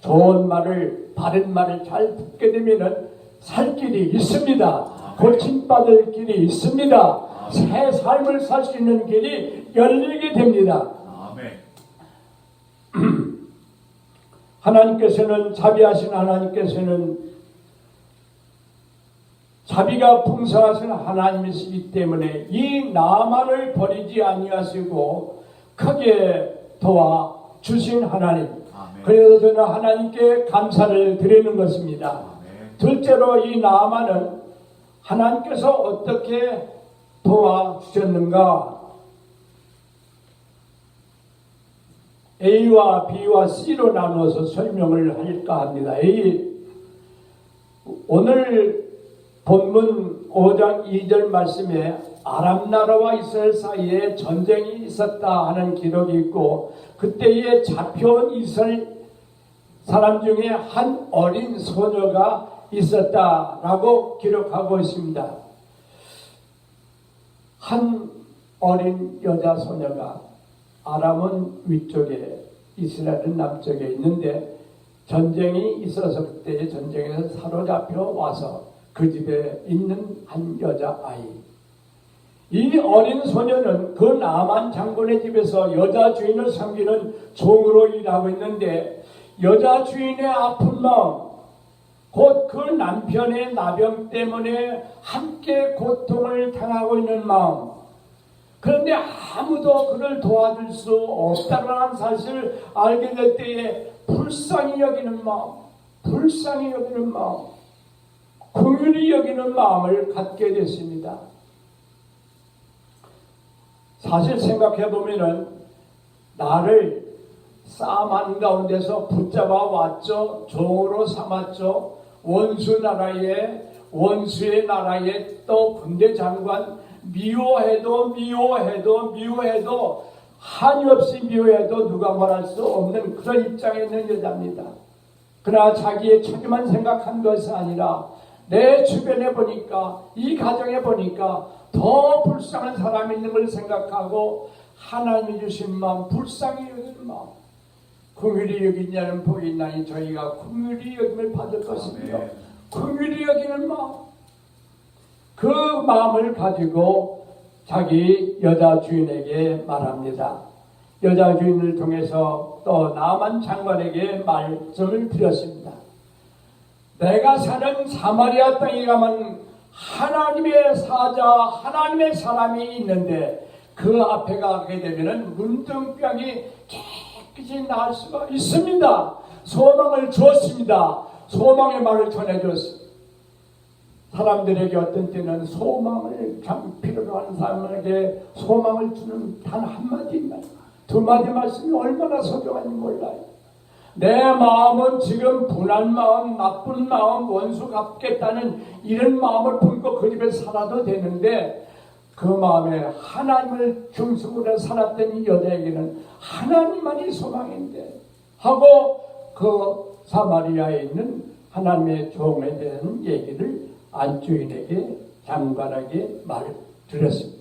좋은 말을 바른 말을 잘 듣게 되면은 살 길이 있습니다. 고침받을 길이 있습니다. 새 삶을 살 수 있는 길이 열리게 됩니다. 아멘. 하나님께서는 자비하신 하나님께서는 자비가 풍성하신 하나님이시기 때문에 이 나만을 버리지 아니하시고 크게 도와주신 하나님. 아멘. 그래서 저는 하나님께 감사를 드리는 것입니다. 아멘. 둘째로 이 나만은 하나님께서 어떻게 도와주셨는가? A와 B와 C로 나누어서 설명을 할까 합니다. A, 오늘 본문 5장 2절 말씀에 아람 나라와 이스라엘 사이에 전쟁이 있었다 하는 기록이 있고, 그때에 잡혀온 이스라엘 사람 중에 한 어린 소녀가 있었다라고 기록하고 있습니다. 한 어린 여자 소녀가, 아람은 위쪽에 이스라엘은 남쪽에 있는데 전쟁이 있어서 그때 전쟁에서 사로잡혀 와서 그 집에 있는 한 여자아이. 이 어린 소녀는 그 나만 장군의 집에서 여자 주인을 섬기는 종으로 일하고 있는데, 여자 주인의 아픈 마음, 곧 그 남편의 나병 때문에 함께 고통을 당하고 있는 마음, 그런데 아무도 그를 도와줄 수 없다는 사실을 알게 될 때에 불쌍히 여기는 마음, 불쌍히 여기는 마음, 긍휼히 여기는 마음을 갖게 됐습니다. 사실 생각해 보면은 나를 싸움 한가운데서 붙잡아 왔죠. 종으로 삼았죠. 원수의 나라에 또 군대 장관, 미워해도 한이 없이 미워해도 누가 말할 수 없는 그런 입장에 있는 여자입니다. 그러나 자기의 처지만 생각한 것이 아니라 내 주변에 보니까, 이 가정에 보니까 더 불쌍한 사람이 있는 걸 생각하고 하나님이 주신 마음, 불쌍히 여기는 마음, 긍휼히 여기냐는 복이 있나니 저희가 긍휼히 여김을 받을 것이며, 긍휼히 여기는 마음, 그 마음을 가지고 자기 여자 주인에게 말합니다. 여자 주인을 통해서 또 나만 장관에게 말씀을 드렸습니다. 내가 사는 사마리아 땅에 가면 하나님의 사자, 하나님의 사람이 있는데 그 앞에 가게 되면 문둥병이 깨끗이 나을 수가 있습니다. 소망을 주었습니다. 소망의 말을 전해줬습니다. 사람들에게 어떤 때는 소망을 참 필요로 하는 사람에게 소망을 주는 단 한마디만, 두 마디 말씀이 얼마나 소중한지 몰라요. 내 마음은 지금 분한 마음, 나쁜 마음, 원수 갚겠다는 이런 마음을 품고 그 집에 살아도 되는데, 그 마음에 하나님을 중심으로 살았던 이 여자에게는 하나님만이 소망인데 하고 그 사마리아에 있는 하나님의 종에 대한 얘기를 안주인에게, 장관에게 말을 드렸습니다.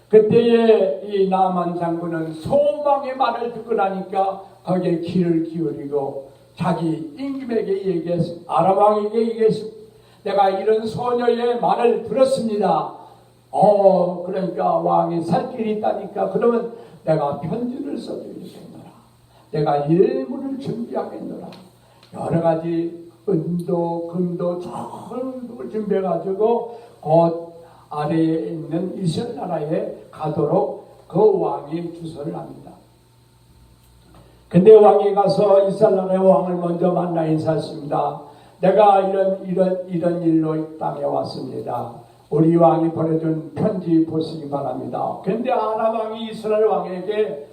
그때에 이 나만 장군은 소망의 말을 듣고 나니까 거기에 귀를 기울이고 자기 임금에게 얘기했습니다. 아람 왕에게 얘기했습니다. 내가 이런 소녀의 말을 들었습니다. 그러니까 왕이 살 길이 있다니까 그러면 내가 편지를 써주겠노라. 내가 일문을 준비하겠노라. 여러 가지 은도, 금도 좋은 걸 준비해가지고 곧 아래에 있는 이스라엘 나라에 가도록 그 왕이 주선을 합니다. 근데 왕이 가서 이스라엘 나라의 왕을 먼저 만나 인사했습니다. 내가 이런 일로 이 땅에 왔습니다. 우리 왕이 보내준 편지 보시기 바랍니다. 근데 아람 왕이 이스라엘 왕에게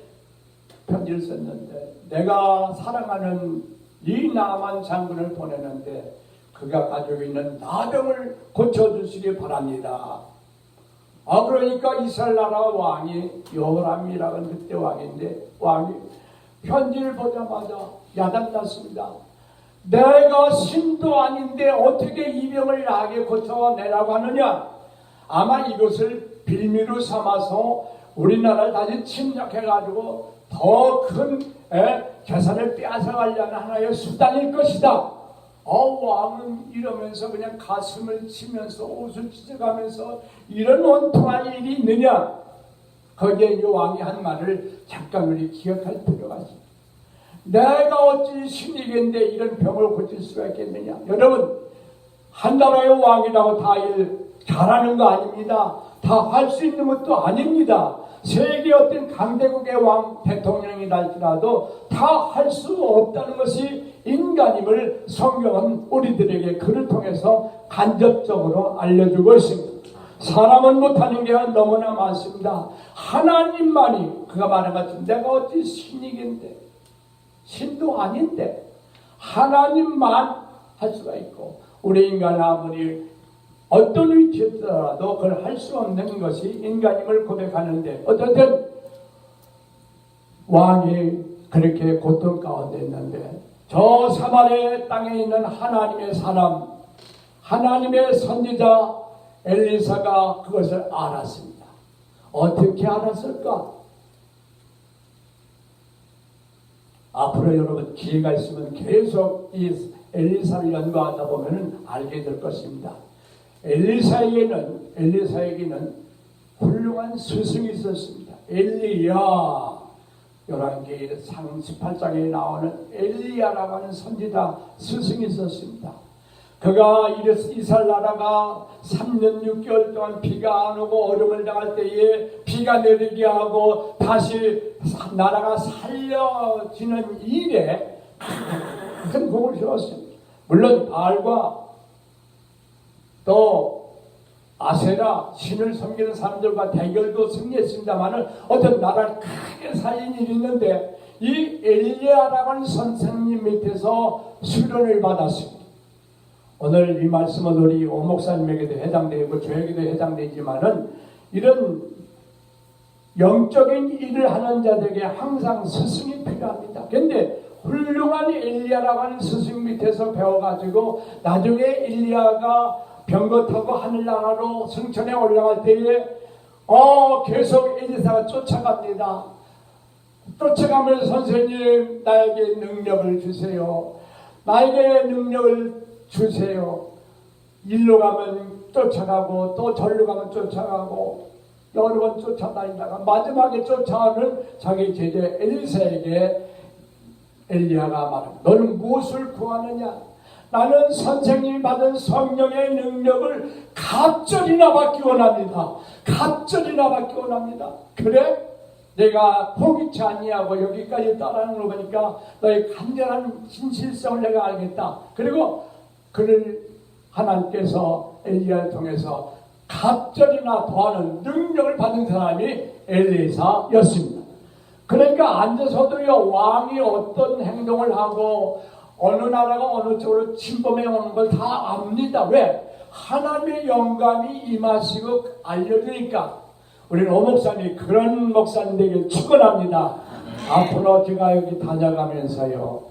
편지를 썼는데, 내가 사랑하는 이 나만 장군을 보내는데 그가 가지고 있는 나병을 고쳐주시기 바랍니다. 그러니까 이스라엘 나라 왕이 여호람이라는 그때 왕인데, 왕이 편지를 보자마자 야단났습니다. 내가 신도 아닌데 어떻게 이 병을 나에게 고쳐내라고 하느냐. 아마 이것을 빌미로 삼아서 우리나라를 다시 침략해가지고 더 큰 재산을 빼앗아가려는 하나의 수단일 것이다. 왕은 이러면서 그냥 가슴을 치면서 옷을 찢어가면서 이런 원통한 일이 있느냐. 거기에 이 왕이 한 말을 잠깐 우리 기억할 필요가 있습니다. 내가 어찌 신이겠는데 이런 병을 고칠 수가 있겠느냐. 여러분, 한 나라의 왕이라고 다 일 잘하는 거 아닙니다. 다 할 수 있는 것도 아닙니다. 세계 어떤 강대국의 왕 대통령이라 할지라도 다 할 수 없다는 것이 인간임을 성경은 우리들에게 그를 통해서 간접적으로 알려주고 있습니다. 사람은 못하는 게 너무나 많습니다. 하나님만이, 그가 말한 것처럼 내가 어찌 신이긴데, 신도 아닌데 하나님만 할 수가 있고, 우리 인간 아무리 어떤 위치에 있더라도 그걸 할 수 없는 것이 인간임을 고백하는데 어쨌든 왕이 그렇게 고통 가운데 있는데 저 사마리아 땅에 있는 하나님의 사람, 하나님의 선지자 엘리사가 그것을 알았습니다. 어떻게 알았을까? 앞으로 여러분 기회가 있으면 계속 이 엘리사를 연구하다 보면 알게 될 것입니다. 엘리사에게는 훌륭한 스승이 있었습니다. 엘리야, 열왕기 상 18장에 나오는 엘리야라고 하는 선지자 스승이 있었습니다. 그가 이스라엘 나라가 3년 6개월 동안 비가 안 오고 얼음을 당할 때에 비가 내리게 하고 다시 나라가 살려지는 일에 큰 공을 세웠습니다. 물론 바알과 또 아세라 신을 섬기는 사람들과 대결도 승리했습니다만 어떤 나라를 크게 살린 일이 있는데 이 엘리야라고 하는 선생님 밑에서 수련을 받았습니다. 오늘 이 말씀은 우리 오 목사님에게도 해당되고 저에게도 해당되지만은 이런 영적인 일을 하는 자들에게 항상 스승이 필요합니다. 그런데 훌륭한 엘리야라고 하는 스승 밑에서 배워가지고 나중에 엘리야가 병거 타고 하늘나라로 승천에 올라갈 때에 계속 엘리사가 쫓아갑니다. 쫓아가면서 선생님 나에게 능력을 주세요. 나에게 능력을 주세요. 일로 가면 쫓아가고 또 절로 가면 쫓아가고 여러 번 쫓아다니다가 마지막에 쫓아오는 자기 제자 엘리사에게 엘리야가 말합니다. 너는 무엇을 구하느냐? 나는 선생님이 받은 성령의 능력을 갑절이나 받기 원합니다. 갑절이나 받기 원합니다. 그래? 내가 포기치 아니하고 여기까지 따라하는 거 보니까 너의 간절한 진실성을 내가 알겠다. 그리고 그를 하나님께서 엘리야를 통해서 갑절이나 더하는 능력을 받은 사람이 엘리사였습니다. 그러니까 앉아서도요, 왕이 어떤 행동을 하고 어느 나라가 어느 쪽으로 침범해 오는 걸 다 압니다. 왜? 하나님의 영감이 임하시고 알려주니까. 우리는 오 목사님 그런 목사님 되길 축원합니다. 앞으로 제가 여기 다녀가면서요,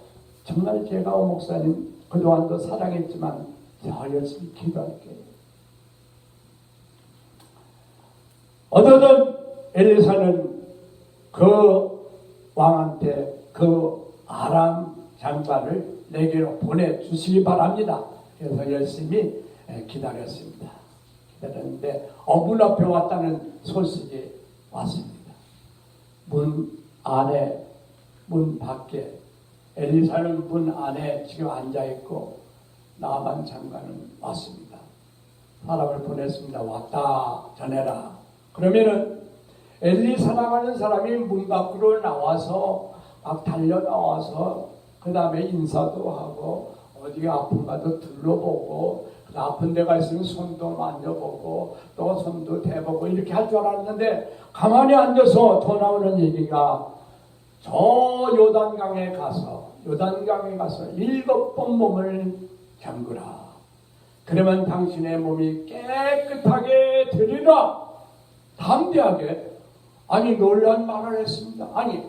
정말 제가 오 목사님 그동안도 사랑했지만 더 열심히 기도할게요. 어느덧 엘리사는 그 왕한테 그 아람 장관을 내게로 보내주시기 바랍니다. 그래서 열심히 기다렸습니다. 기다렸는데 문 앞에 왔다는 소식이 왔습니다. 문 안에, 문 밖에, 엘리사는 문 안에 지금 앉아있고 나만 장관은 왔습니다. 사람을 보냈습니다. 왔다 전해라. 그러면은 엘리사라고 하는 사람이 문 밖으로 나와서 막 달려 나와서 그 다음에 인사도 하고 어디가 아픈가도 둘러보고 아픈 데가 있으면 손도 만져보고 또 손도 대보고 이렇게 할 줄 알았는데 가만히 앉아서 더 나오는 얘기가 저 요단강에 가서 7번 몸을 잠그라. 그러면 당신의 몸이 깨끗하게 되리라. 담대하게 아니 놀란 말을 했습니다. 아니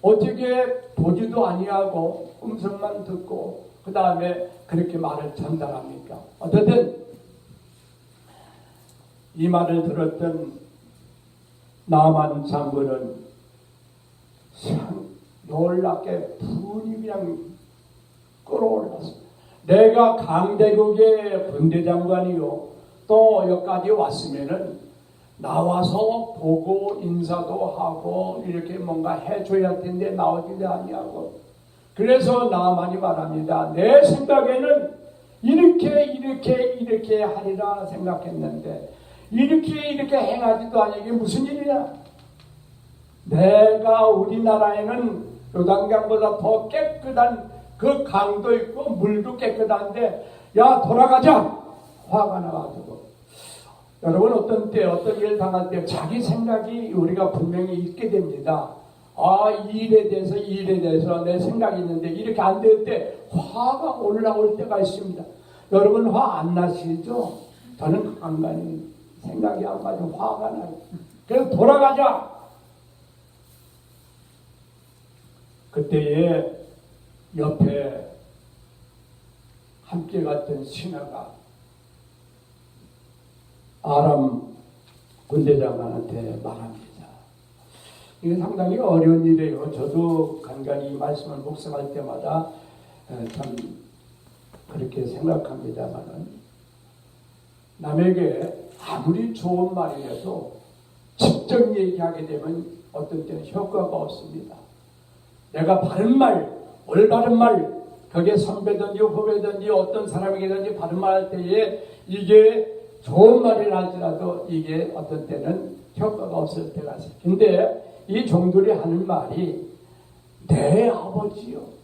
어떻게 보지도 아니하고 음성만 듣고 그 다음에 그렇게 말을 전달합니까? 어쨌든 이 말을 들었던 나만 장군은 놀랍게 분이 그냥 끌어올랐습니다. 내가 강대국의 군대장관이요 또 여기까지 왔으면은 나와서 보고 인사도 하고 이렇게 뭔가 해줘야 할 텐데 나오지도 아니하고 그래서 나만이 말합니다. 내 생각에는 이렇게 하리라 생각했는데 이렇게 행하지도 않니 이게 무슨 일이냐? 내가 우리나라에는 요단강보다 더 깨끗한 그 강도 있고 물도 깨끗한데 야 돌아가자 화가 나가지고 여러분 어떤 때 어떤 일을 당할 때 자기 생각이 우리가 분명히 있게 됩니다. 이 일에 대해서 내 생각이 있는데 이렇게 안 될 때 화가 올라올 때가 있습니다. 여러분 화 안 나시죠? 저는 간간히 생각이 안 가지고 화가 나요. 그래서 돌아가자. 그때에 옆에 함께 갔던 신하가 아람 군대장관한테 말합니다. 이게 상당히 어려운 일이에요. 저도 간간히 이 말씀을 묵상할 때마다 참 그렇게 생각합니다만은, 남에게 아무리 좋은 말이라도 직접 얘기하게 되면 어떤 때는 효과가 없습니다. 내가 바른 말, 올바른 말, 그게 선배든지 후배든지 어떤 사람에게든지 바른 말 할 때에 이게 좋은 말이라 할지라도 이게 어떤 때는 효과가 없을 때가 있어요. 근데 이 종들이 하는 말이 내 아버지요.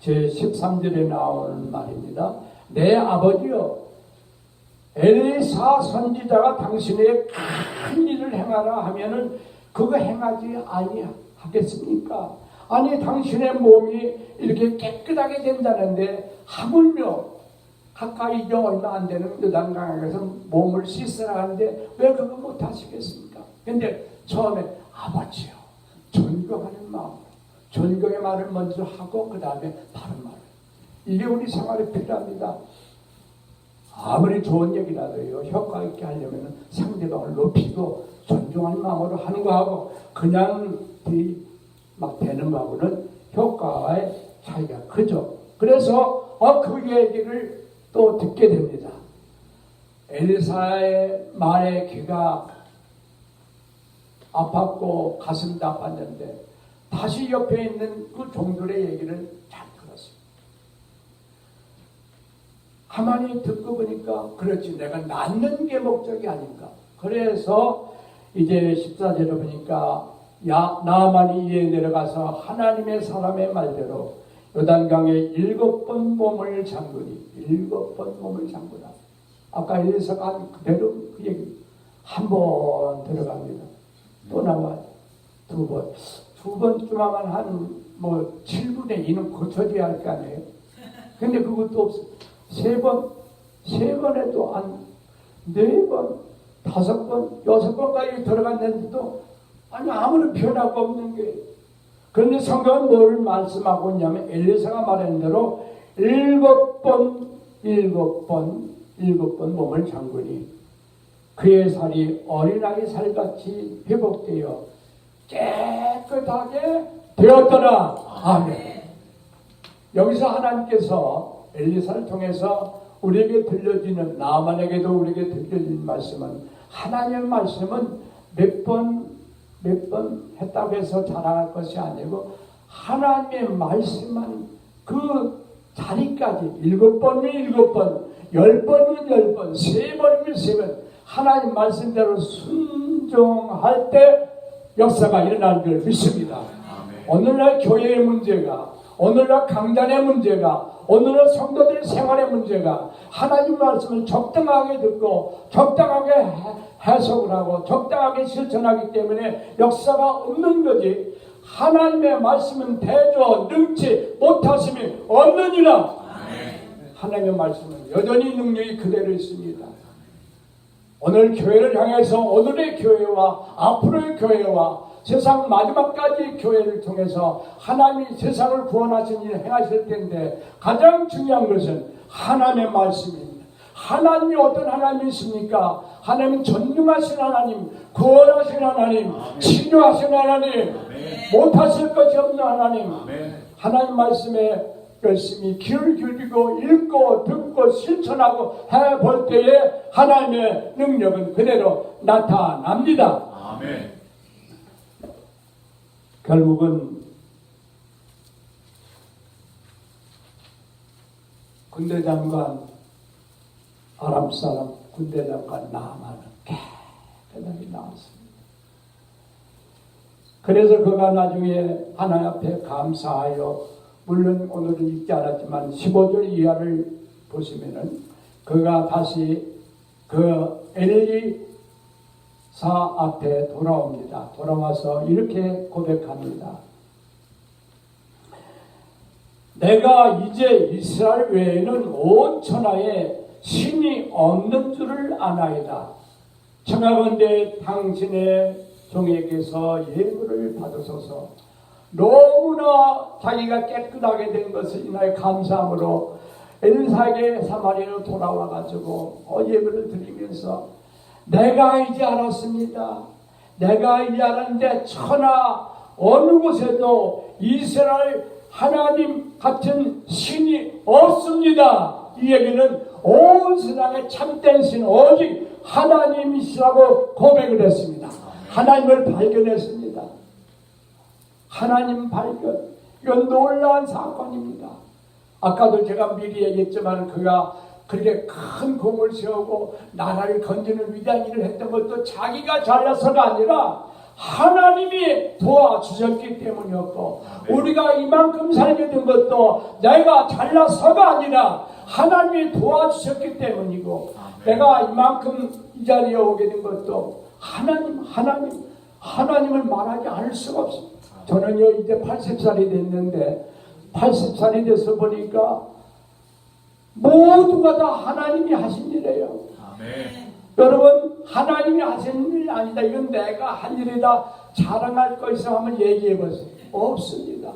제 13절에 나오는 말입니다. 내 아버지요. 엘리사 선지자가 당신의 큰 일을 행하라 하면은 그거 행하지 아니하겠습니까? 아니 당신의 몸이 이렇게 깨끗하게 된다는데 하물며 가까이 이제 얼마 안 되는 요단강에서 몸을 씻으라 하는데 왜 그거 못 하시겠습니까? 근데 처음에 아버지요, 존경하는 마음으로 존경의 말을 먼저 하고 그 다음에 바른 말을. 이게 우리 생활에 필요합니다. 아무리 좋은 얘기라도요, 효과 있게 하려면 상대방을 높이고 존중하는 마음으로 하는 거하고 그냥 막 되는 거하고는 효과의 차이가 크죠. 그래서 그 얘기를 또 듣게 됩니다. 엘리사의 말에 귀가 아팠고 가슴도 아팠는데 다시 옆에 있는 그 종들의 얘기를 잘 들었습니다. 가만히 듣고 보니까 그렇지, 내가 낳는 게 목적이 아닌가. 그래서 이제 14절에 보니까 나아만이 이에 내려가서 하나님의 사람의 말대로 요단강에 7번 몸을 잠그니 7번 몸을 잠그라. 아까 엘리사가 한 그대로 그 얘기 한 번 들어갑니다. 또 나와요. 두 번쯤 하면 한 7분의 2는 고쳐져야 할 거 아니에요. 근데 그것도 없어. 세 번에도 한 4번, 5번, 6번까지 들어갔는데도 아니 아무런 변화가 없는 게. 그런데 성경은 뭘 말씀하고 있냐면 엘리사가 말한 대로 7번 몸을 잠그니 그의 살이 어린아이 살같이 회복되어 깨끗하게 되었더라. 아멘. 여기서 하나님께서 엘리사를 통해서 우리에게 들려주는, 나만에게도 우리에게 들려주는 말씀은, 하나님의 말씀은 몇 번 했다고 해서 자랑할 것이 아니고 하나님의 말씀만 그 자리까지 7번이면 7번, 10번이면 10번, 3번이면 3번 하나님 말씀대로 순종할 때 역사가 일어나는 걸 믿습니다. 오늘날 교회의 문제가, 오늘날 강단의 문제가, 오늘날 성도들의 생활의 문제가 하나님 말씀을 적당하게 듣고 적당하게 해석을 하고 적당하게 실천하기 때문에 역사가 없는 거지. 하나님의 말씀은 대조 능치 못하심이 없느니라. 하나님의 말씀은 여전히 능력이 그대로 있습니다. 오늘 교회를 향해서 오늘의 교회와 앞으로의 교회와 세상 마지막까지 교회를 통해서 하나님이 세상을 구원하신 일을 행하실 텐데 가장 중요한 것은 하나님의 말씀입니다. 하나님이 어떤 하나님이십니까? 하나님은 전능하신 하나님, 구원하신 하나님, 치료하신 하나님, 못하실 것이 없는 하나님. 하나님 말씀에 열심히 귀를 기울이고 읽고 듣고 실천하고 해볼 때에 하나님의 능력은 그대로 나타납니다. 아멘. 결국은 군대장관, 아람 사람 군대장관 나아만은 깨끗하게 나왔습니다. 그래서 그가 나중에 하나님 앞에 감사하여, 물론 오늘은 읽지 않았지만 15절 이하를 보시면은 그가 다시 그 엘리사 앞에 돌아옵니다. 돌아와서 이렇게 고백합니다. 내가 이제 이스라엘 외에는 온 천하에 신이 없는 줄을 아나이다. 청하건대 당신의 종에게서 예물을 받으소서. 너무나 자기가 깨끗하게 된 것을 인하여 감사함으로 엘사에게 사마리아로 돌아와가지고 예물을 드리면서 내가 이제 알았습니다. 내가 이제 알았는데 천하 어느 곳에도 이스라엘 하나님 같은 신이 없습니다. 이 얘기는 온 세상에 참된 신 오직 하나님이시라고 고백을 했습니다. 하나님을 발견했습니다. 하나님 발견. 이건 놀라운 사건입니다. 아까도 제가 미리 얘기했지만 그가 그렇게 큰 공을 세우고 나라를 건지는 위대한 일을 했던 것도 자기가 잘나서가 아니라 하나님이 도와주셨기 때문이었고, 우리가 이만큼 살게 된 것도 내가 잘나서가 아니라 하나님이 도와주셨기 때문이고, 내가 이만큼 이 자리에 오게 된 것도 하나님을 말하지 않을 수가 없습니다. 저는요 이제 80살이 됐는데 80살이 돼서 보니까 모두가 다 하나님이 하신 일이에요. 아멘. 여러분, 하나님이 하신 일 아니다. 이건 내가 한 일이다. 자랑할 거 있으면 한번 얘기해 보세요. 없습니다.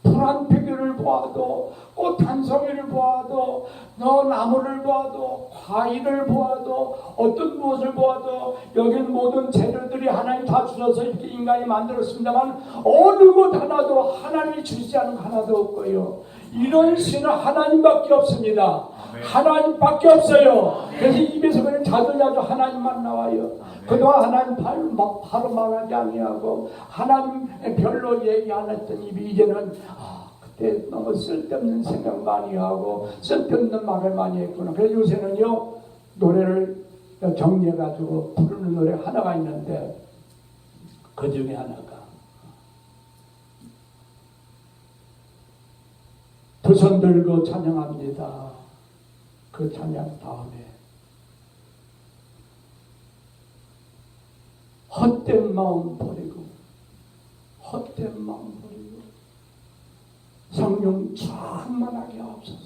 풀 한 피기를 보아도, 꽃 한 송이를 보아도, 나무를 보아도, 과일을 보아도, 어떤 무엇을 보아도, 여긴 모든 재료들이 하나님 다 주셔서 이렇게 인간이 만들었습니다만 어느 것 하나도 하나님이 주시지 않은 거 하나도 없고요. 이런 신은 하나님밖에 없습니다. 하나님밖에 없어요. 그래서 입에서 그냥 자주자주 하나님만 나와요. 그동안 하나님 바로 말하지 아니하고 하나님 별로 얘기 안 했던 입이 이제는 그때 너무 쓸데없는 생각 많이 하고 쓸데없는 말을 많이 했구나. 그래서 요새는요 노래를 정리해가지고 부르는 노래 하나가 있는데 그 중에 하나가 두 손 들고 찬양합니다. 그 찬양 다음에 헛된 마음 버리고 성령 충만하게 하옵소서.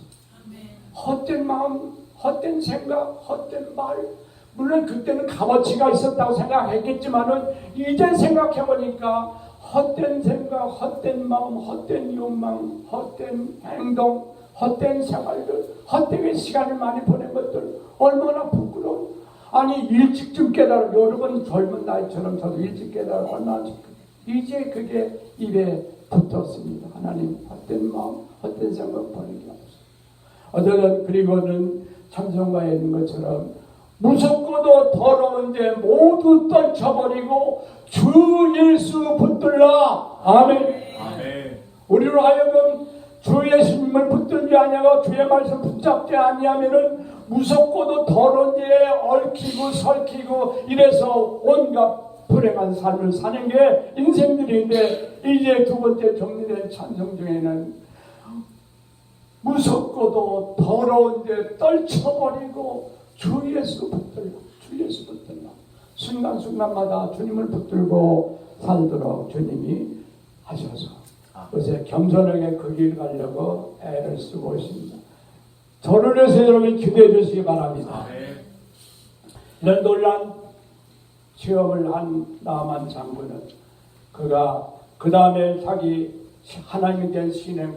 헛된 마음, 헛된 생각, 헛된 말, 물론 그때는 값어치가 있었다고 생각했겠지만은 이제 생각해보니까 헛된 생각, 헛된 마음, 헛된 욕망, 헛된 행동, 헛된 생활들, 헛되게 시간을 많이 보낸 것들 얼마나 부끄러워. 아니 일찍 좀 깨달아. 여러분 젊은 나이처럼 저도 일찍 깨달아. 얼마나 이제 그게 입에 붙었습니다. 하나님 헛된 마음, 헛된 생각 버리게 하소서. 어쩌면 그리고는 찬송가에 있는 것처럼 무섭고도 더러운데 모두 떨쳐버리고 주 예수 붙들라. 아멘. 아멘. 우리로 하여금 주 예수님을 붙들지 아니하고 주의 말씀 붙잡지 아니하면은 무섭고도 더러운 데에 얽히고 설키고 이래서 온갖 불행한 삶을 사는 게 인생들인데, 이제 두 번째 정리된 찬송 중에는 무섭고도 더러운 데 떨쳐버리고 주 예수 붙들라. 주 예수 붙들라. 순간순간마다 주님을 붙들고 살도록 주님이 하셔서 그래서 겸손하게 그 길 가려고 애를 쓰고 있습니다. 저를 위해서 여러분 기도해 주시기 바랍니다. 이런 놀란 체험을 한 나만 장군은 그가 그 다음에 자기 하나님에 대한 신의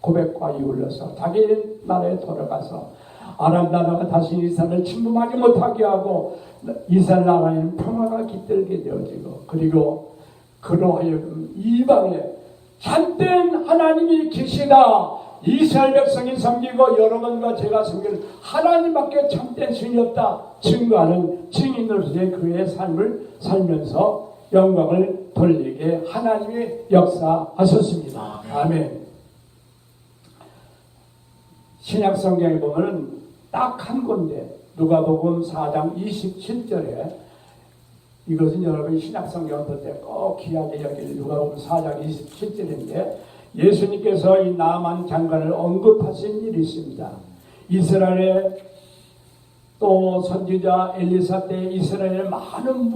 고백과 이울러서 자기 나라에 돌아가서 아람 나라가 다시 이스라엘을 침범하지 못하게 하고 이스라엘 나라에는 평화가 깃들게 되어지고, 그리고 그로 하여금 이방에 참된 하나님이 계시다, 이스라엘 백성이 섬기고 여러분과 제가 섬기는 하나님밖에 참된 신이 없다 증거하는 증인으로서의 그의 삶을 살면서 영광을 돌리게 하나님이 역사하셨습니다. 아멘. 신약 성경에 보면은 딱 한 군데 누가복음 4장 27절에, 이것은 여러분 신약 성경 볼 때 꼭 귀하게 여길 누가복음 4장 27절인데 예수님께서 이 나만 장관을 언급하신 일이 있습니다. 이스라엘의 또 선지자 엘리사 때 이스라엘에 많은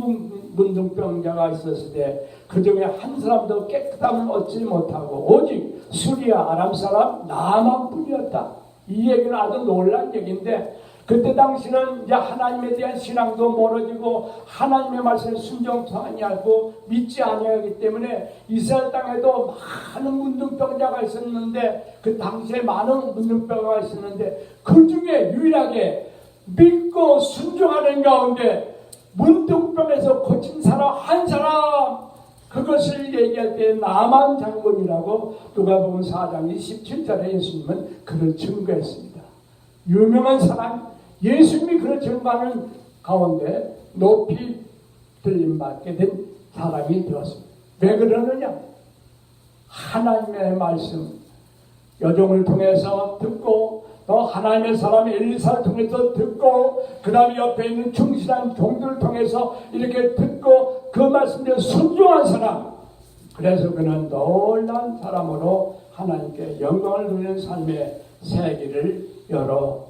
문둥병자가 있었을 때 그 중에 한 사람도 깨끗함을 얻지 못하고 오직 수리아 아람 사람 나만뿐이었다. 이 얘기는 아주 놀란 얘기인데 그때 당시는 이제 하나님에 대한 신앙도 멀어지고 하나님의 말씀에 순종치 아니하고 믿지 아니하기 때문에 이스라엘 땅에도 많은 문둥병자가 있었는데 그 당시에 많은 문둥병자가 있었는데 그 중에 유일하게 믿고 순종하는 가운데 문둥병에서 고친 사람 한 사람 그것을 얘기할 때 나만 장군이라고 누가복음 4장 27절에 예수님은 그를 증거했습니다. 유명한 사람 예수님이 그를 증거하는 가운데 높이 들림받게 된 사람이 되었습니다. 왜 그러느냐? 하나님의 말씀 여종을 통해서 듣고 또 하나님의 사람 엘리사를 통해서 듣고 그 다음에 옆에 있는 충실한 종들을 통해서 이렇게 듣고 그 말씀대로 순종한 사람 그래서 그는 놀란 사람으로 하나님께 영광을 누리는 삶의 세계를 열어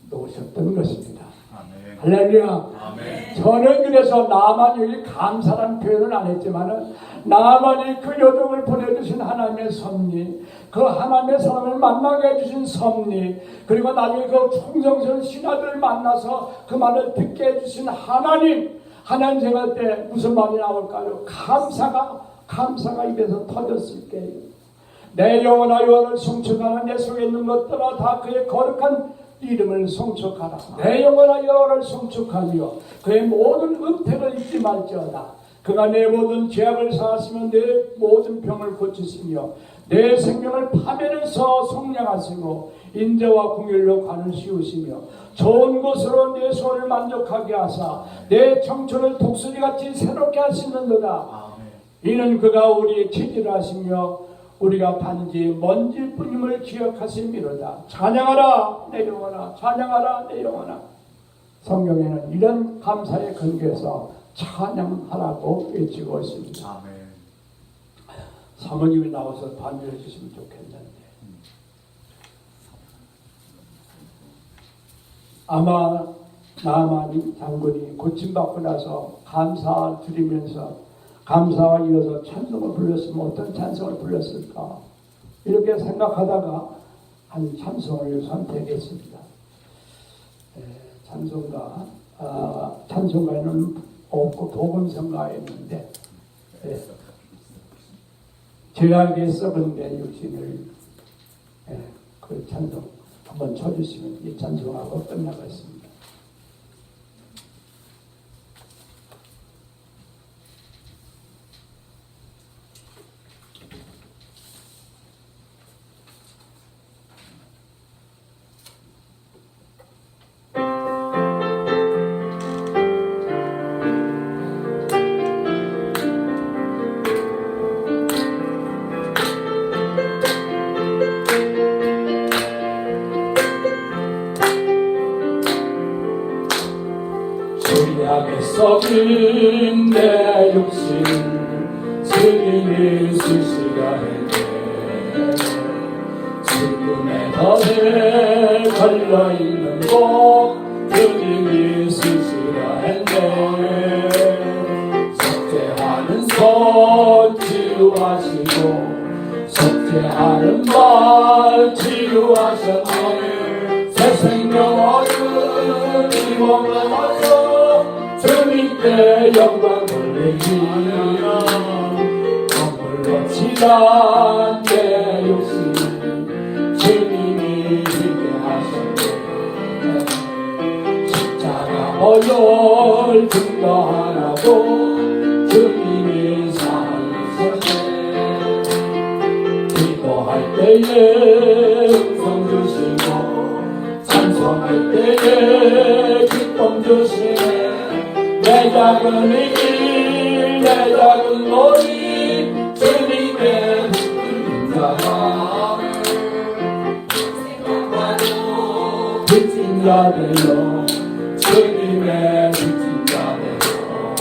놓으셨던 것입니다. 아멘. 할렐루야. 아멘. 저는 그래서 나만 여기 감사란 표현은 안 했지만은 나만이 그 여종을 보내주신 하나님의 섭리, 그 하나님의 사람을 만나게 해주신 섭리, 그리고 나중에 그 충성스러운 신하들을 만나서 그 말을 듣게 해주신 하나님 생각할 때 무슨 말이 나올까요? 감사가 입에서 터졌을 때예요. 내 영혼아 여호와를 송축하라. 내 속에 있는 것들아 다 그의 거룩한 이름을 송축하라. 내 영혼아 여호와를 송축하며 그의 모든 은택을 잊지 말지어다. 그가 내 모든 죄악을 사하시며 내 모든 병을 고치시며 내 생명을 파멸해서 속량하시고 인자와 긍휼로 관을 씌우시며 좋은 것으로 내 소원을 만족하게 하사 내 청춘을 독수리같이 새롭게 하시는도다. 이는 그가 우리의 체질을 하시며 우리가 단지 먼지뿐임을 기억하심이로다. 찬양하라 내 영혼아, 찬양하라 내 영혼아. 성경에는 이런 감사의 근거에서 찬양하라고 외치고 있습니다. 아멘. 사모님이 나와서 반주해 주시면 좋겠는데 아마 나만 장군이 고침받고 나서 감사 드리면서 감사와 이어서 찬송을 불렀으면 어떤 찬송을 불렀을까 이렇게 생각하다가 한 찬송을 선택했습니다. 찬송가에는 없고 복음성가에 있는데 죄악에 썩은 내 육신을 그 찬송 한번 쳐주시면 이 찬송하고 끝나겠습니다. 죄악에 썩은 내 육신 주님이 쓰시라 했네. 죽음의 덫에 걸려있는 곳 주님이 쓰시라 했네. 속죄하는 손 치유하시고 속죄하는 말 치유하셨네. 새 생명 얻은 이몸을 얻어 주님께 영광 돌리기. 허물로 치란 내 욕심 주님이 지게 하셨네. 십자가 보혈 증거하라고 주님이 살리셨네. 기도할 때에 음성 주시고 찬송할 때에 기쁨 주시네. 내 작은 일, 내 작은 놀이 주님의 인자가 빚진 자들요 주님의 빚진 자들요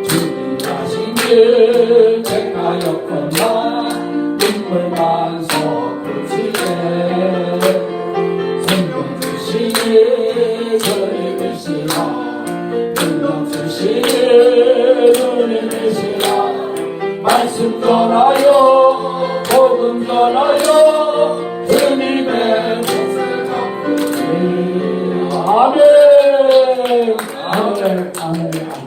주님 하신 길 택하였건만 눈물만 솟구치네. 생명 주시니 아멘, 아멘, 아멘.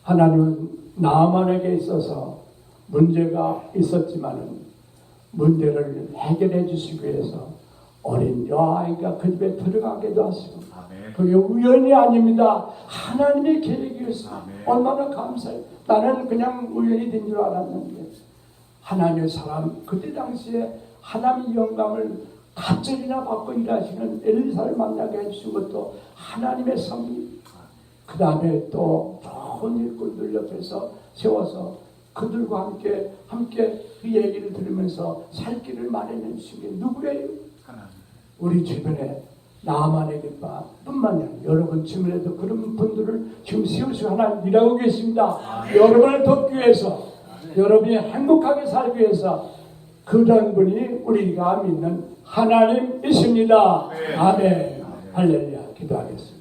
하나님은 나만에게 있어서 문제가 있었지만은 문제를 해결해 주시기 위해서 어린 여아이가 그 집에 들어가게도 하시고 그게 우연이 아닙니다. 하나님의 계획이었어요. 얼마나 감사해요. 나는 그냥 우연이 된 줄 알았는데 하나님의 사람 그때 당시에 하나님의 영광을 갑절이나 받고 일하시는 엘리사를 만나게 해주신 것도 하나님의 섭리. 그 다음에 또 좋은 일꾼들 옆에서 세워서 그들과 함께 그 얘기를 들으면서 살 길을 마련해 주신 게 누구예요? 우리 주변에 나만에게뿐만 아니라 여러분 주변에도 그런 분들을 지금 세우시고 하나님 일하고 계십니다. 여러분을 돕기 위해서 여러분이 행복하게 살기 위해서 그런 분이 우리가 믿는 하나님이십니다. 아멘. 할렐루야. 기도하겠습니다.